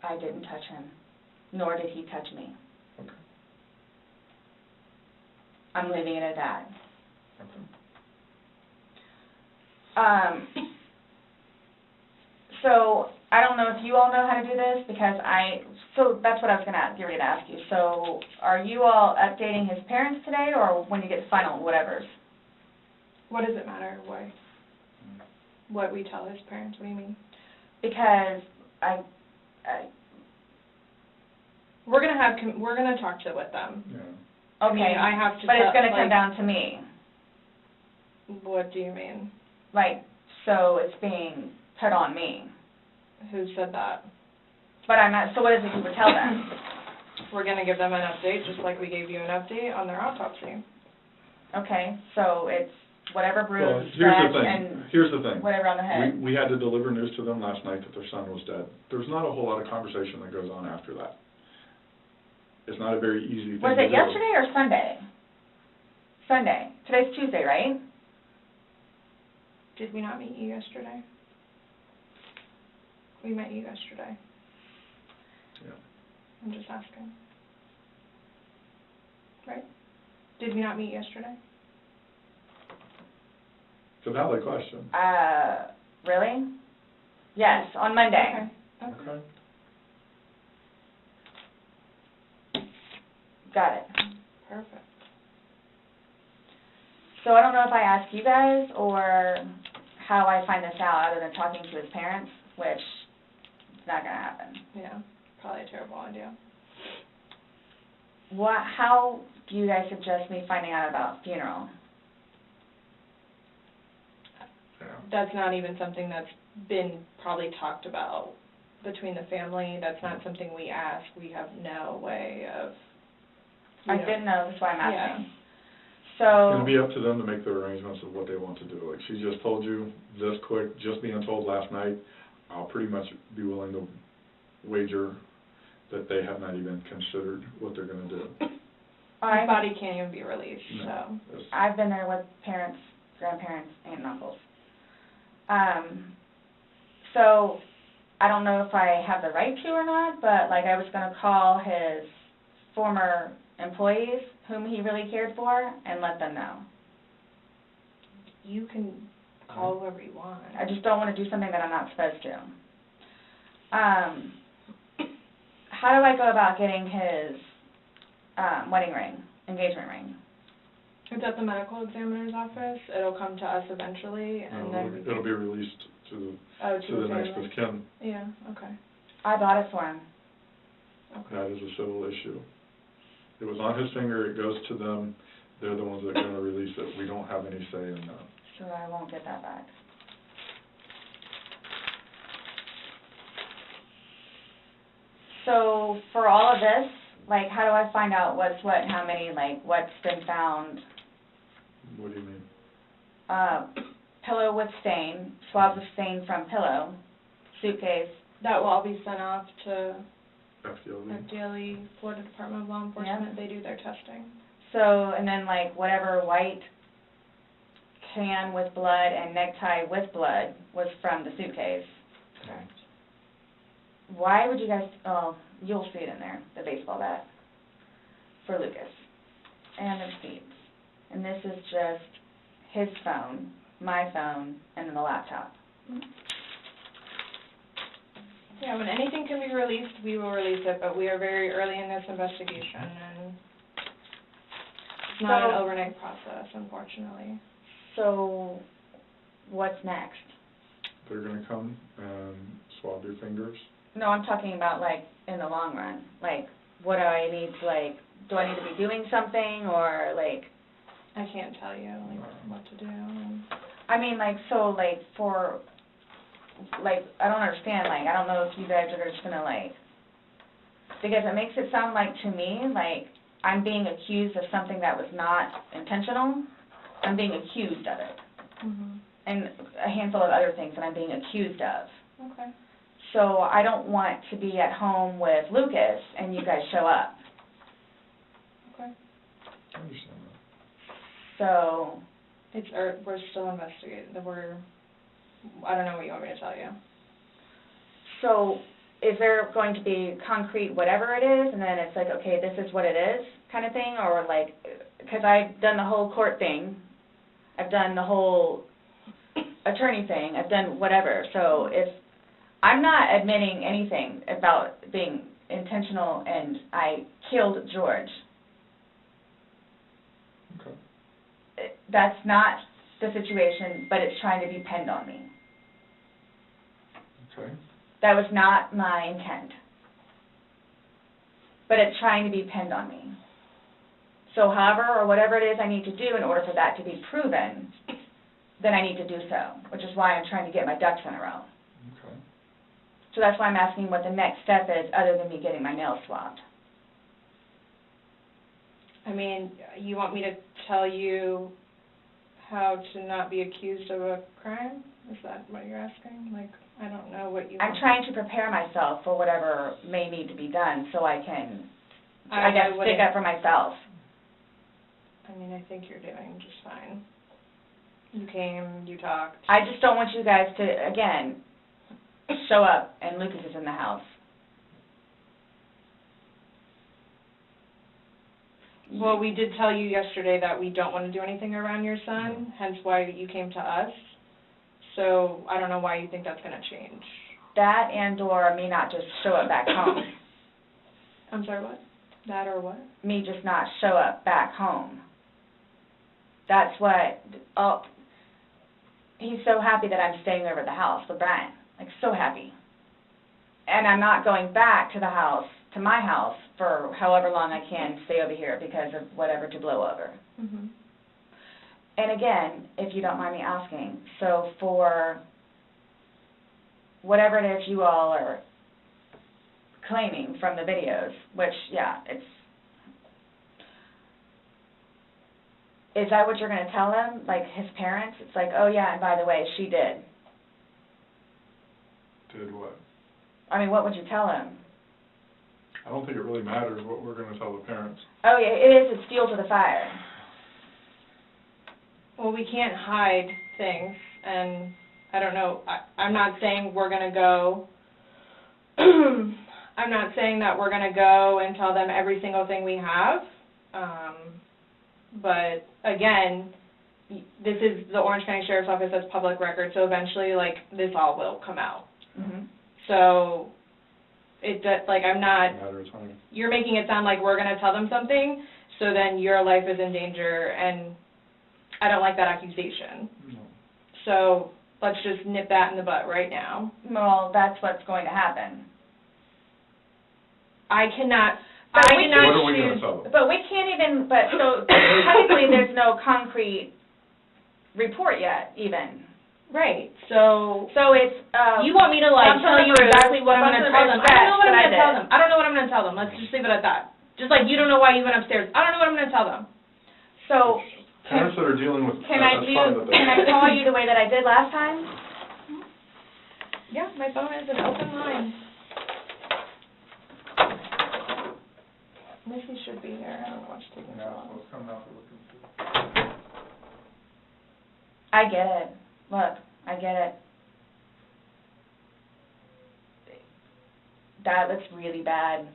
I didn't touch him, nor did he touch me. Okay. I'm leaving it at that. Okay. So, I don't know if you all know how to do this, because so that's what I was gonna get ready to ask you. So, are you all updating his parents today, or when you get final whatevers? What does it matter what we tell his parents? What do you mean? Because We're gonna talk with them. Yeah. okay, I have to but it's gonna like- come down to me. What do you mean? Like, so it's being put on me. Who said that? But I'm not, so what is it you would tell them? We're gonna give them an update, just like we gave you an update on their autopsy. Okay, so it's whatever Well, bruise, here's scratch, the thing, and here's the thing. whatever on the head. We had to deliver news to them last night that their son was dead. There's not a whole lot of conversation that goes on after that. It's not a very easy thing to do. Was it yesterday or Sunday? Sunday. Today's Tuesday, right? Did we not meet you yesterday? We met you yesterday. Yeah. I'm just asking. Right? Did we not meet yesterday? It's a valid question. Really? Yes, on Monday. Okay. Okay. Got it. Perfect. So I don't know if I ask you guys or how I find this out other than talking to his parents, which is not gonna happen. Yeah, probably a terrible idea. How do you guys suggest me finding out about funeral? Yeah. That's not even something that's been probably talked about between the family. That's not something we ask. We have no way of, I didn't know, that's why I'm Yeah. asking. It's So, gonna be up to them to make the arrangements of what they want to do. Like, she just told you this quick, just being told last night, I'll pretty much be willing to wager that they have not even considered what they're gonna do. His body can't even be released, No. so. I've been there with parents, grandparents, and uncles. So, I don't know if I have the right to or not, but like I was gonna call his former employees, whom he really cared for, and let them know. You can call whoever you want. I just don't wanna do something that I'm not supposed to. How do I go about getting his, wedding ring, engagement ring? It's at the medical examiner's office. It'll come to us eventually, and then we It'll can... be released to to the next family. of kin. Yeah, okay. I bought it for him. Okay. That is a civil issue. It was on his finger, it goes to them, they're the ones that are gonna release it. We don't have any say in that. So I won't get that back. So for all of this, like, how do I find out what's what and how many, like, what's been found? What do you mean? Pillow with stain, swabs of stain from pillow, suitcase. That will all be sent off to FDLE? FDLE, Florida Department of Law Enforcement. They do their testing. So, and then like whatever white can with blood and necktie with blood was from the suitcase. Correct. Why would you guys, oh, you'll see it in there, the baseball bat, for Lucas, and the receipts. And this is just his phone, my phone, and then the laptop. Yeah, when anything can be released, we will release it, but we are very early in this investigation, and it's not an So- overnight process, unfortunately. So, what's next? They're gonna come and swab your fingers. No, I'm talking about like in the long run. Like, what do I need to like, do I need to be doing something or like, I can't tell you, like, what to do. I mean like, so like for, like, I don't understand, like, I don't know if you guys are just gonna like, because it makes it sound like to me, like, I'm being accused of something that was not intentional. I'm being accused of it. Mhm. And a handful of other things that I'm being accused of. Okay. So I don't want to be at home with Lucas and you guys show up. Okay. I understand So, It's, we're still investigating, I don't know what you want me to tell you. so is there going to be concrete whatever it is, and then it's like, okay, this is what it is, kind of thing, or like, because I've done the whole court thing, I've done the whole attorney thing, I've done whatever, so if, I'm not admitting anything about being intentional and I killed George. that. Okay. That's not the situation, but it's trying to be pinned on me. Okay. That was not my intent. But it's trying to be pinned on me. So however, or whatever it is I need to do in order for that to be proven, then I need to do so, which is why I'm trying to get my ducks in a row. Okay. So that's why I'm asking what the next step is, other than me getting my nails swabbed. I mean, you want me to tell you how to not be accused of a crime? Is that what you're asking? Like, I don't know what you I'm want. trying to prepare myself for whatever may need to be done so I can, I I guess, stick wouldn't- up for myself. I mean, I think you're doing just fine. You came, you talked. I just don't want you guys to, again, show up and Lucas is in the house. Well, we did tell you yesterday that we don't want to do anything around your son, hence why you came to us. So I don't know why you think that's going to change. That and/or me not just show up back home. I'm sorry, what? That or what? Me just not show up back home. That's what, oh, he's so happy that I'm staying over at the house with Brian, like so happy. And I'm not going back to the house, to my house, for however long I can stay over here because of whatever to blow over. Mm-hmm. And again, if you don't mind me asking, so for whatever it is you all are claiming from the videos, which, yeah, is that what you're going to tell them, like his parents? It's like, oh yeah, and by the way, she did. Did what? I mean, what would you tell him? I don't think it really matters what we're gonna tell the parents. Oh, yeah, it is, it's fuel to the fire. Well, we can't hide things, and I don't know, I'm not saying we're gonna go, I'm not saying that we're gonna go and tell them every single thing we have, but again, this is the Orange County Sheriff's Office, that's public record, so eventually, like, this all will come out. Mhm. So, I'm not, Matter of time. you're making it sound like we're gonna tell them something, so then your life is in danger, and I don't like that accusation. No. So, let's just nip that in the butt right now. Well, that's what's going to happen. I cannot But What are we gonna choose. tell them? But we can't even, so technically there's no concrete report yet, even. Right, so, So it's, you want me to, like, Some tell you sort of exactly what I'm some gonna sort tell of them? I don't know what I'm sketch gonna that I tell did. them. I don't know what I'm gonna tell them. Let's just leave it at that. Just like you don't know why you went upstairs. I don't know what I'm gonna tell them. So, Parents that are dealing with, can I that's fine that they. can I call you the way that I did last time? Yeah, my phone is an open line. Missy should be here. I don't know what's taking so Yeah, long. what's coming out, we're looking through. I get it. Look, I get it. That looks really bad.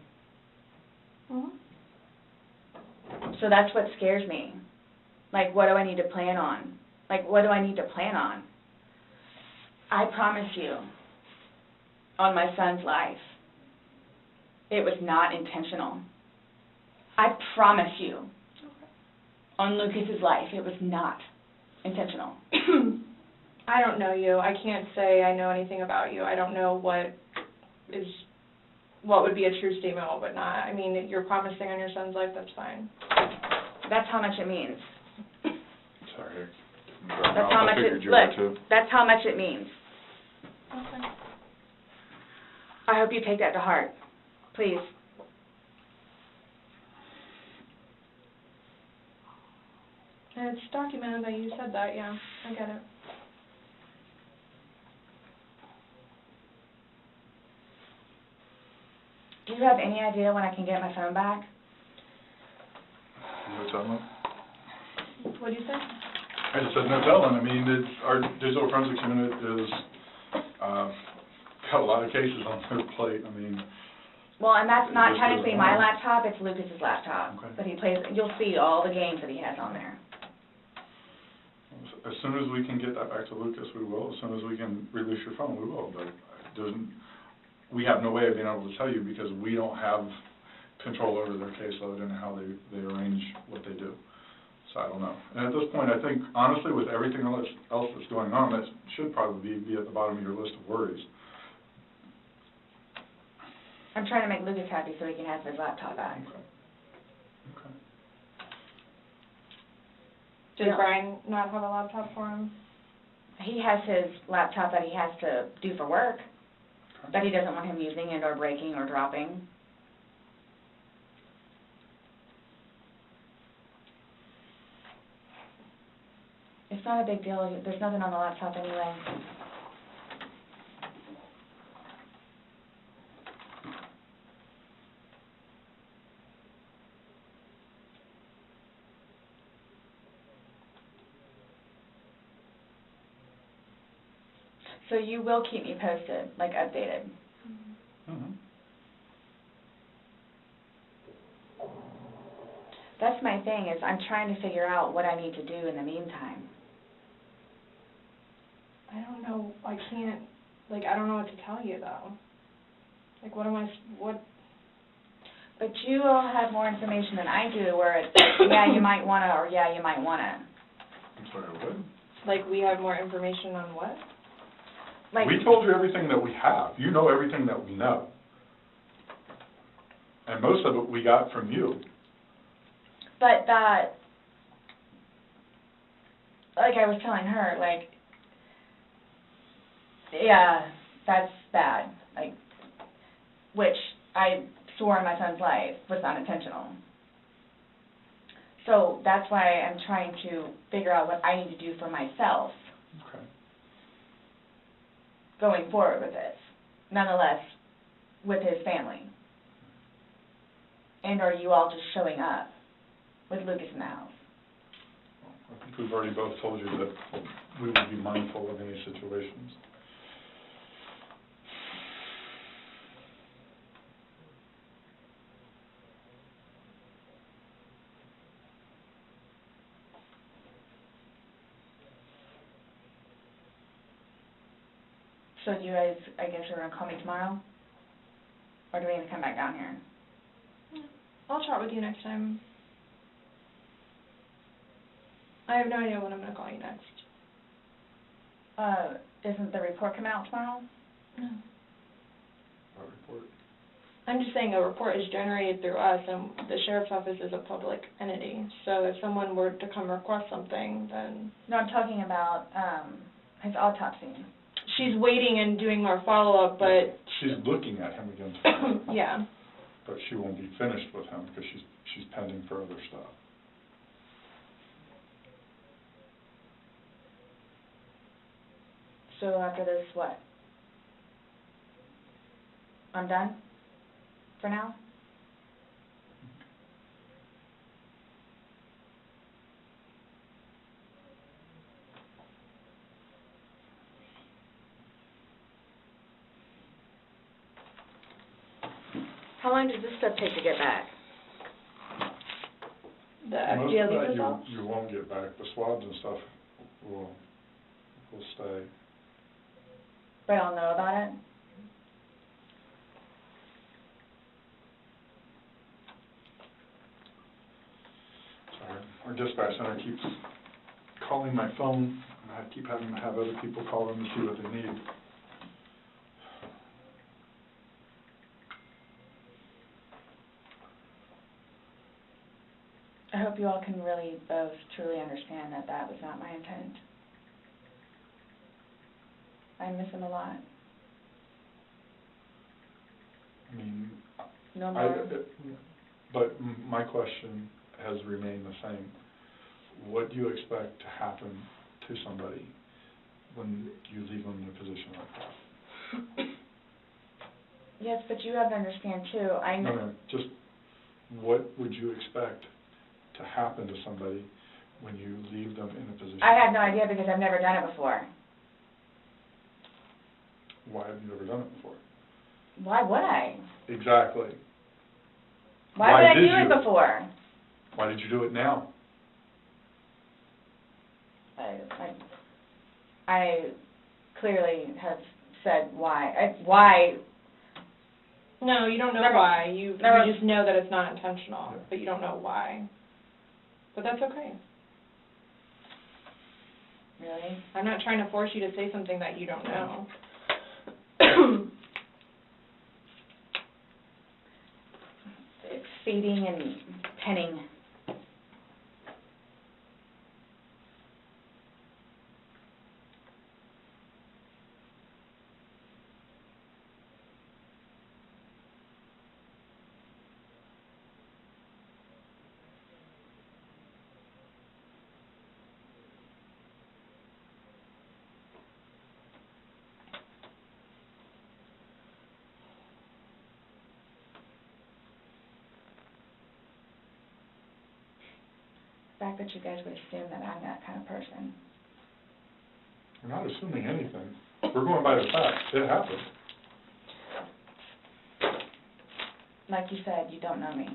Mhm. So that's what scares me. Like, what do I need to plan on? Like, what do I need to plan on? I promise you, on my son's life, it was not intentional. I promise you, on Lucas's life, it was not intentional. I don't know you. I can't say I know anything about you. I don't know what would be a true statement, what would not. I mean, you're promising on your son's life, that's fine. That's how much it means. Sorry. That's how much it, look, that's how much it means. Okay. I hope you take that to heart, please. And it's documented that you said that, yeah, I get it. Do you have any idea when I can get my phone back? No telling. What do you say? I just said no telling. I mean, our digital forensics unit is, got a lot of cases on their plate. I mean. Well, and that's not This is technically my mine. laptop, it's Lucas's laptop. Okay. But he plays, you'll see all the games that he has on there. As soon as we can get that back to Lucas, we will. As soon as we can release your phone, we will. But we have no way of being able to tell you because we don't have control over their caseload and how they arrange what they do. So I don't know. And at this point, I think, honestly, with everything else that's going on, that should probably be at the bottom of your list of worries. I'm trying to make Lucas happy so he can have his laptop back. Okay. Does Yeah. Brian not have a laptop for him? He has his laptop that he has to do for work, that he doesn't want him using and or breaking or dropping. It's not a big deal. There's nothing on the laptop anyway. So you will keep me posted, like updated. Mm-hmm. That's my thing, is I'm trying to figure out what I need to do in the meantime. I don't know, I can't, I don't know what to tell you, though. What? But you all have more information than I do, where it's, yeah, you might wanna, or yeah, you might wanna. I'm sorry, what? We have more information on what? We told you everything that we have. You know everything that we know. And most of it we got from you. But that, like I was telling her, yeah, that's bad, which I swore in my son's life was not intentional. So that's why I'm trying to figure out what I need to do for myself Okay. going forward with this, nonetheless, with his family. And are you all just showing up with Lucas in the house? I think we've already both told you that we would be mindful of any situations. So you guys, I guess you're gonna call me tomorrow? Or do we need to come back down here? I'll chat with you next time. I have no idea when I'm going to call you next. Isn't the report coming out tomorrow? No. Our report. I'm just saying a report is generated through us, and the sheriff's office is a public entity. So if someone were to come request something, then... No, I'm talking about, his autopsy. She's waiting and doing more follow-up, but... She's looking at him again tomorrow. Yeah. But she won't be finished with him because she's pending for other stuff. So after this, what? I'm done? For now? How long does this stuff take to get back? The Most FDA of that results? you won't get back. The swabs and stuff will stay. But I'll know about it? Sorry. Our dispatch center keeps calling my phone, and I keep having to have other people call them to see what they need. I hope you all can really both truly understand that that was not my intent. I miss him a lot. I mean, No more. but my question has remained the same. What do you expect to happen to somebody when you leave them in a position like that? Yes, but you have to understand too, I know. No, just what would you expect to happen to somebody when you leave them in a position? I had no idea because I've never done it before. Why have you never done it before? Why would I? Exactly. Why would I did do you? it before? Why did you do it now? I clearly have said why. Why? No, you don't know Never- why. You never- just know that it's not intentional, Yeah. but you don't know why. But that's okay. Really? I'm not trying to force you to say something that you don't know. It's feeding and penning. The fact that you guys would assume that I'm that kind of person. We're not assuming anything. We're going by the facts. It happened. Like you said, you don't know me.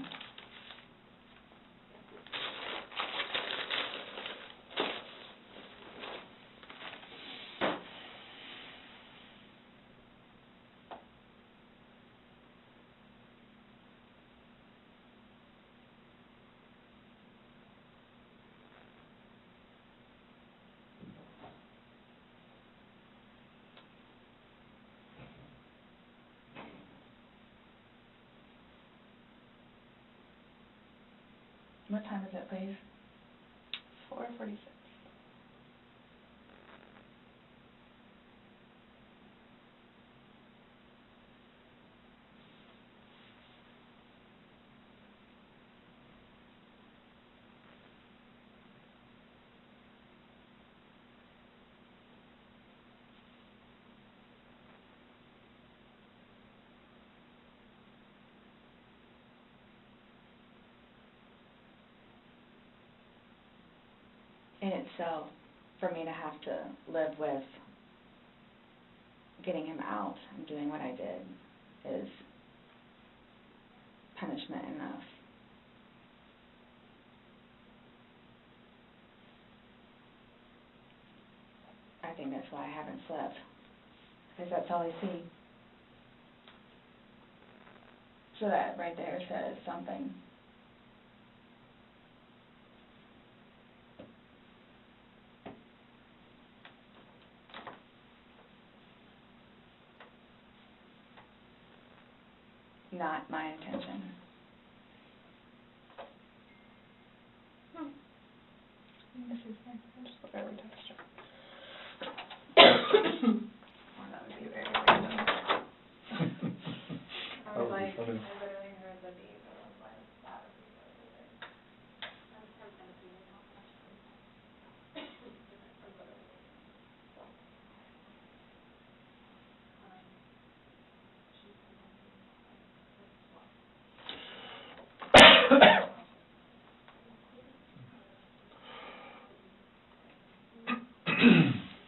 What time is it, please? 4:46. in itself, for me to have to live with getting him out and doing what I did is punishment enough. I think that's why I haven't slept, because that's all I see. So that right there says something. Not my intention. This is fine. I'll just look over text her. Well, that would be very random. That would be funny. I literally heard the beep, and I was like, that would be really weird.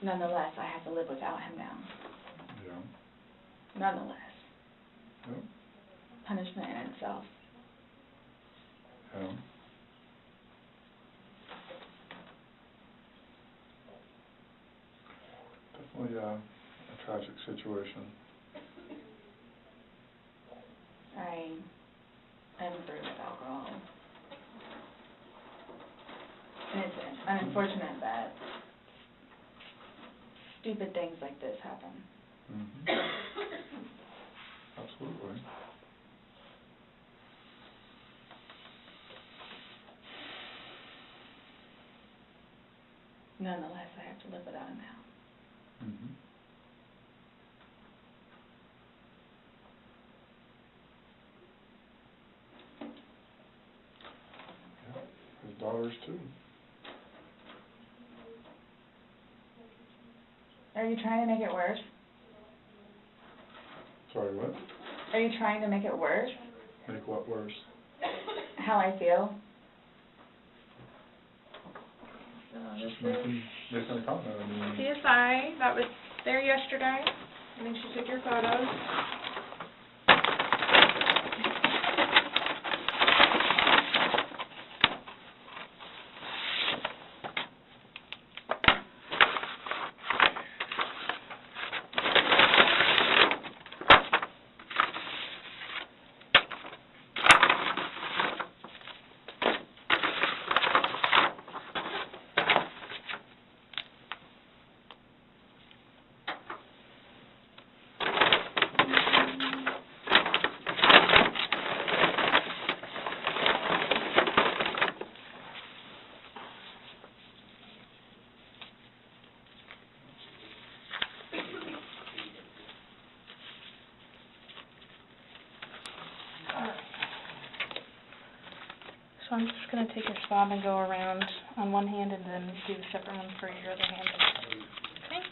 Nonetheless, I have to live without him now. Yeah. Nonetheless. Yep. Punishment in itself. Yeah. Definitely a tragic situation. I am through with alcohol. And it's unfortunate that stupid things like this happen. Mm-hmm. Absolutely. Nonetheless, I have to live without him now. Mm-hmm. Yeah, his daughters too. Are you trying to make it worse? Sorry, what? Are you trying to make it worse? Make what worse? How I feel? So this Just making a comment. I mean, CSI that was there yesterday. I think she took your photos. So I'm just going to take a swab and go around on one hand and then do the separate one for your other hand. Okay?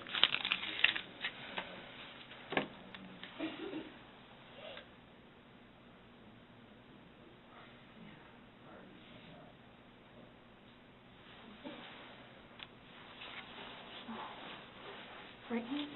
Right hand.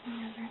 Any other?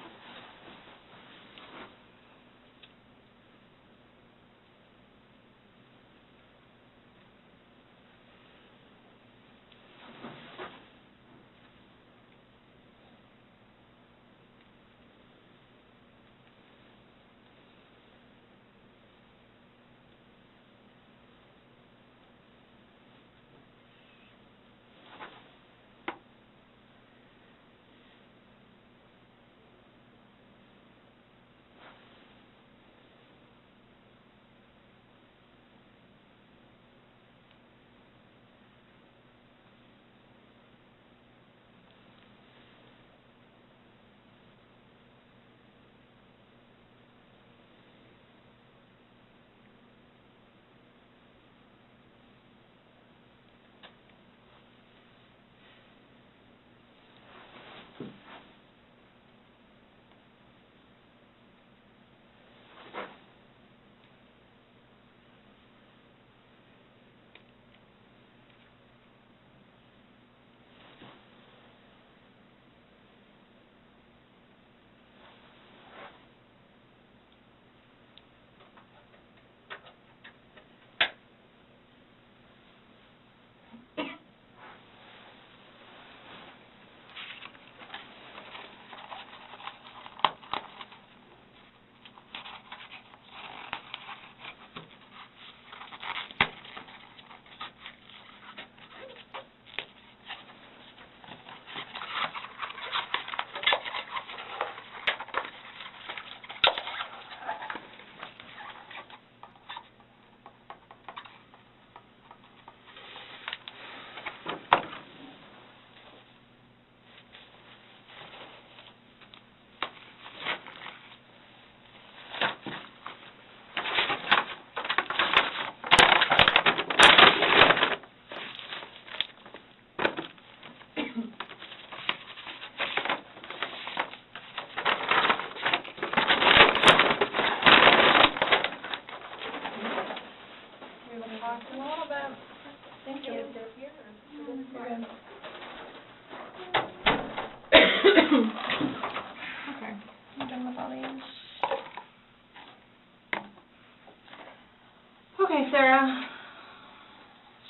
Okay, Sarah.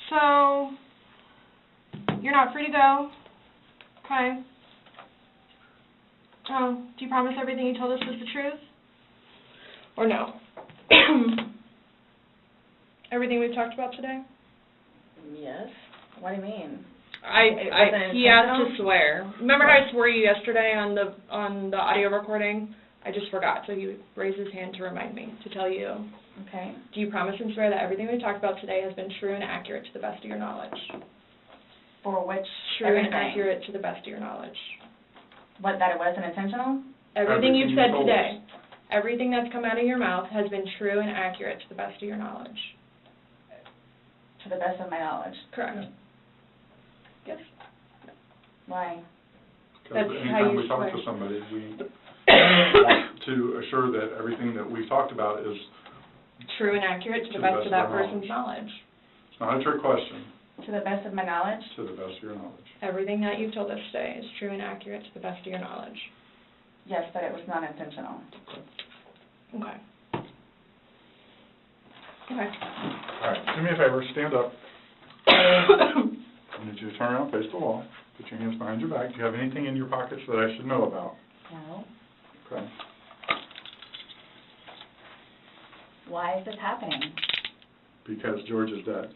So, you're not free to go. Okay. Oh, do you promise everything you told us was the truth? Or no? Everything we've talked about today? Yes. What do you mean? He asked to swear. Remember how I swore you yesterday on the audio recording? I just forgot, so he raised his hand to remind me, to tell you. Okay. Do you promise and swear that everything we talked about today has been true and accurate to the best of your knowledge? For which True everything? and accurate to the best of your knowledge. What, that it wasn't intentional? Everything you've you said told today, us. everything that's come out of your mouth has been true and accurate to the best of your knowledge. To the best of my knowledge. Correct. Yes. Why? That's Because how anytime you we talk swear. to somebody, we want to assure that everything that we've talked about is, True and accurate to the best of that person's knowledge. it's not a trick question, To the best of my knowledge? to the best of your knowledge. Everything that you've told us today is true and accurate to the best of your knowledge. Yes, but it was not intentional. Okay. Okay. All right, do me a favor, stand up. I need you to turn around, face the wall, put your hands behind your back. Do you have anything in your pockets that I should know about? No. Okay. Why is this happening? Because George is dead.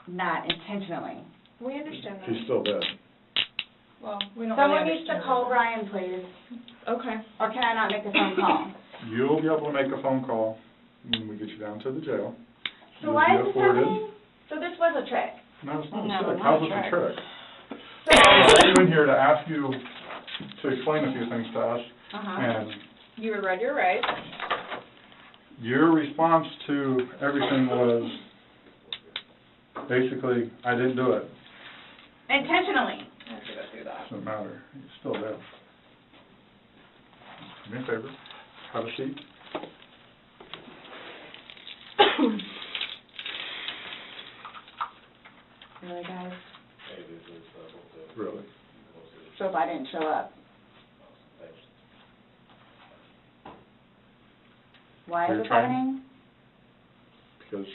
Not intentionally. We understand that. He's still dead. Well, we don't Someone really needs to understand call that. Brian, please. Okay. Or can I not make a phone call? You'll be able to make a phone call when we get you down to the jail. So You'll why be is this afforded- happening? So this was a trick. No, it's not a No, trick. not How's a it a trick. trick? So, I'm in here to ask you to explain a few things to us, and You were read your rights. your response to everything was basically, I didn't do it. intentionally. I have to go through that. Doesn't matter. He's still dead. Do me a favor. Have a seat. Really, guys? Really. So if I didn't show up, Why Were is you this trying? happening? Because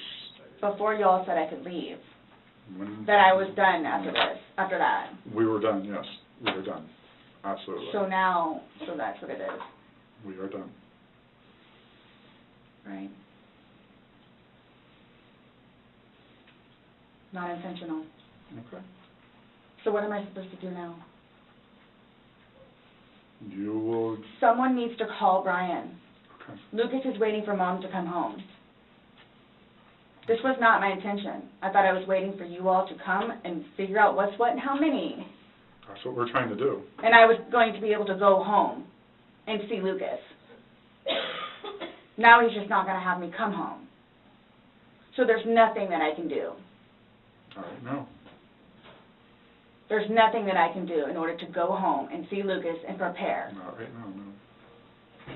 Before you all said I could leave, when... that I was done after that. We were done, yes. We were done. Absolutely. So now, so that's what it is, We are done. right? Not intentional. Okay. So what am I supposed to do now? You will... Someone needs to call Brian. Okay. Lucas is waiting for Mom to come home. This was not my intention. I thought I was waiting for you all to come and figure out what's what and how many. That's what we're trying to do. And I was going to be able to go home and see Lucas. Now he's just not going to have me come home. So there's nothing that I can do. All right, no. There's nothing that I can do in order to go home and see Lucas and prepare. Not right now, no.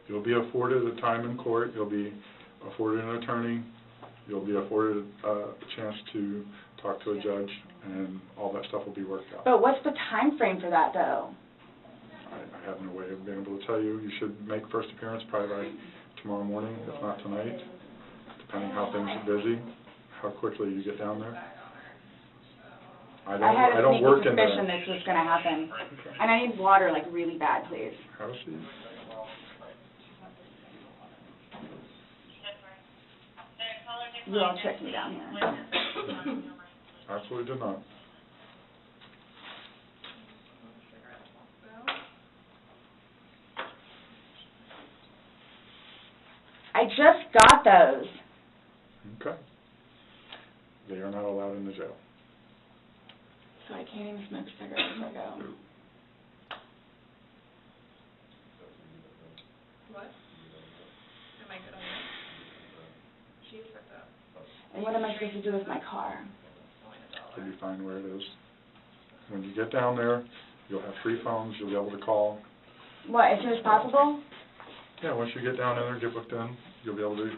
You'll be afforded a time in court. You'll be afforded an attorney. You'll be afforded a chance to talk to a judge, and all that stuff will be worked out. But what's the time frame for that, though? I have no way of being able to tell you. You should make first appearance probably by tomorrow morning, if not tonight, depending how things are busy, how quickly you get down there. I had a don't work sneaky in there. suspicion this was going to happen. Okay. And I need water, like, really bad, please. Have a seat. You all tricked me down here. Absolutely did not. I just got those. Okay. They are not allowed in the jail. So I can't even smoke cigarettes if I go. What? Am I good on that? She is hooked up. And what am I supposed to do with my car? You'll be fine where it is. When you get down there, you'll have free phones. You'll be able to call. What, as soon as possible? Yeah, once you get down there, get booked in, you'll be able to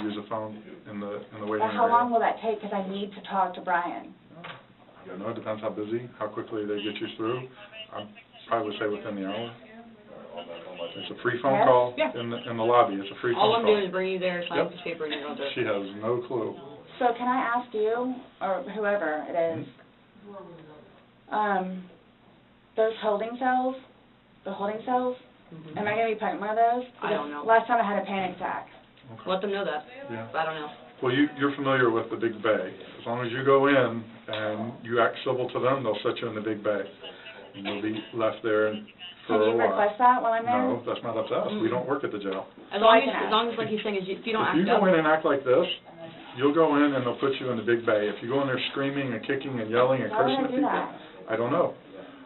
use a phone in the waiting Or area. how long will that take? Because I need to talk to Brian. I don't know, it depends how busy, how quickly they get you through. I'd probably say within the hour. It's a free phone Yes? call Yeah. in the lobby. It's a free phone All call. I'm doing is bringing you there, sign Yep. a piece of paper, and you're going to do it. She has no clue. So can I ask you, or whoever it is, those holding cells, the holding cells, Mhm. am I going to be put in one of those? I don't know. Last time I had a panic attack. Okay. Let them know that. Yeah. I don't know. Well, you're familiar with the big bay. As long as you go in and you act civil to them, they'll set you in the big bay. And you'll be left there for Can a you while. request that while I'm there? No, that's not up to us. We don't work at the jail. As So I long can as, ask. as long as, like he's saying, is if you don't If act you up. go in and act like this, you'll go in and they'll put you in the big bay. If you go in there screaming and kicking and yelling and Why would cursing I at do people, that? I don't know.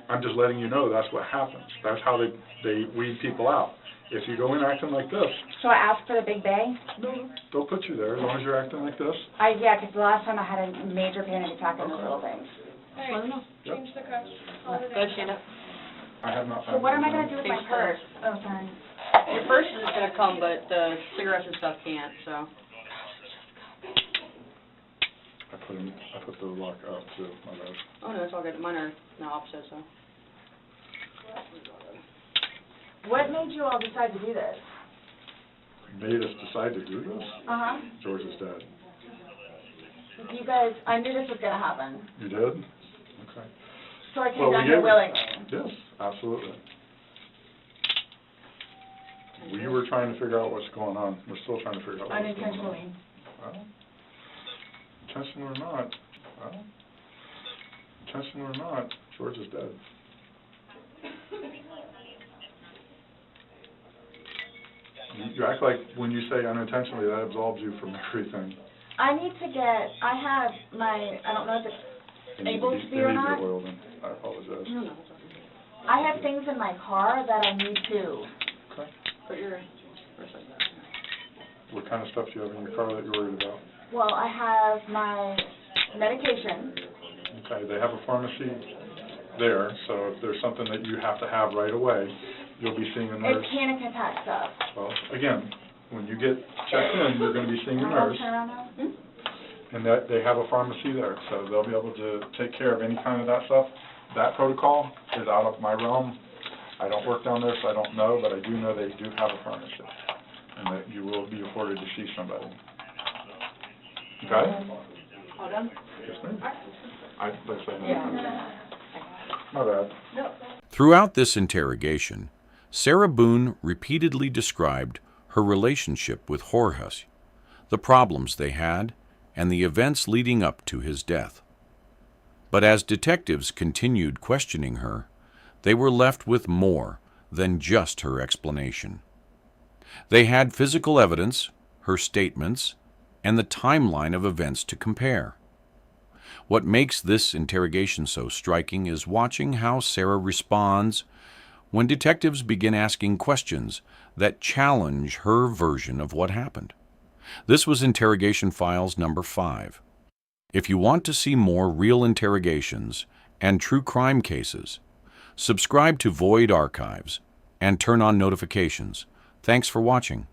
I'm just letting you know that's what happens. That's how they weed people out. If you go in acting like this, So I asked for the big bay? they'll put you there as long as you're acting like this. Yeah, because the last time I had a major panic attack on those little things. Hey, Let them know. Yep. change the cuffs. Call it Go a ahead, day. stand up. I have not So found what am I anything. going to do with my Thanks, purse? Oh, sorry. Your purse is going to come, but the cigarettes and stuff can't, so. I put the lock up too, my bad. Oh, no, it's all good. Mine are the opposite, so. What made you all decide to do this? Made us decide to do this? Uh-huh. George's dad. You guys, I knew this was going to happen. You did? Okay. So I came Well, we down here gave- willingly. Yes, absolutely. We were trying to figure out what's going on. We're still trying to figure out what's going on. Unintentionally. Well, intentional or not, intentional or not, George is dead. You act like when you say unintentionally, that absolves you from everything. I need to get, I have my, I don't know if it's It needs able to be or It not. needs oiled in. I apologize. No, no. I have things in my car that I need to. Okay. Put your purse like that. What kind of stuff do you have in your car that you're worried about? Well, I have my medication. Okay, they have a pharmacy there, so if there's something that you have to have right away, you'll be seeing a nurse. It's panic attack stuff. Well, again, when you get checked in, you're going to be seeing a Am I allowed to nurse, turn around now? and that they have a pharmacy there, so they'll be able to take care of any kind of that stuff. That protocol is out of my realm. I don't work down there, so I don't know, but I do know they do have a pharmacy. and that you will be afforded to see somebody. Okay? All done? Yes, ma'am. Let's say no. My bad. Throughout this interrogation, Sarah Boone repeatedly described her relationship with Jorge, the problems they had, and the events leading up to his death. But as detectives continued questioning her, they were left with more than just her explanation. They had physical evidence, her statements, and the timeline of events to compare. What makes this interrogation so striking is watching how Sarah responds when detectives begin asking questions that challenge her version of what happened. This was Interrogation Files number 5. If you want to see more real interrogations and true crime cases, subscribe to Void Archives and turn on notifications. Thanks for watching.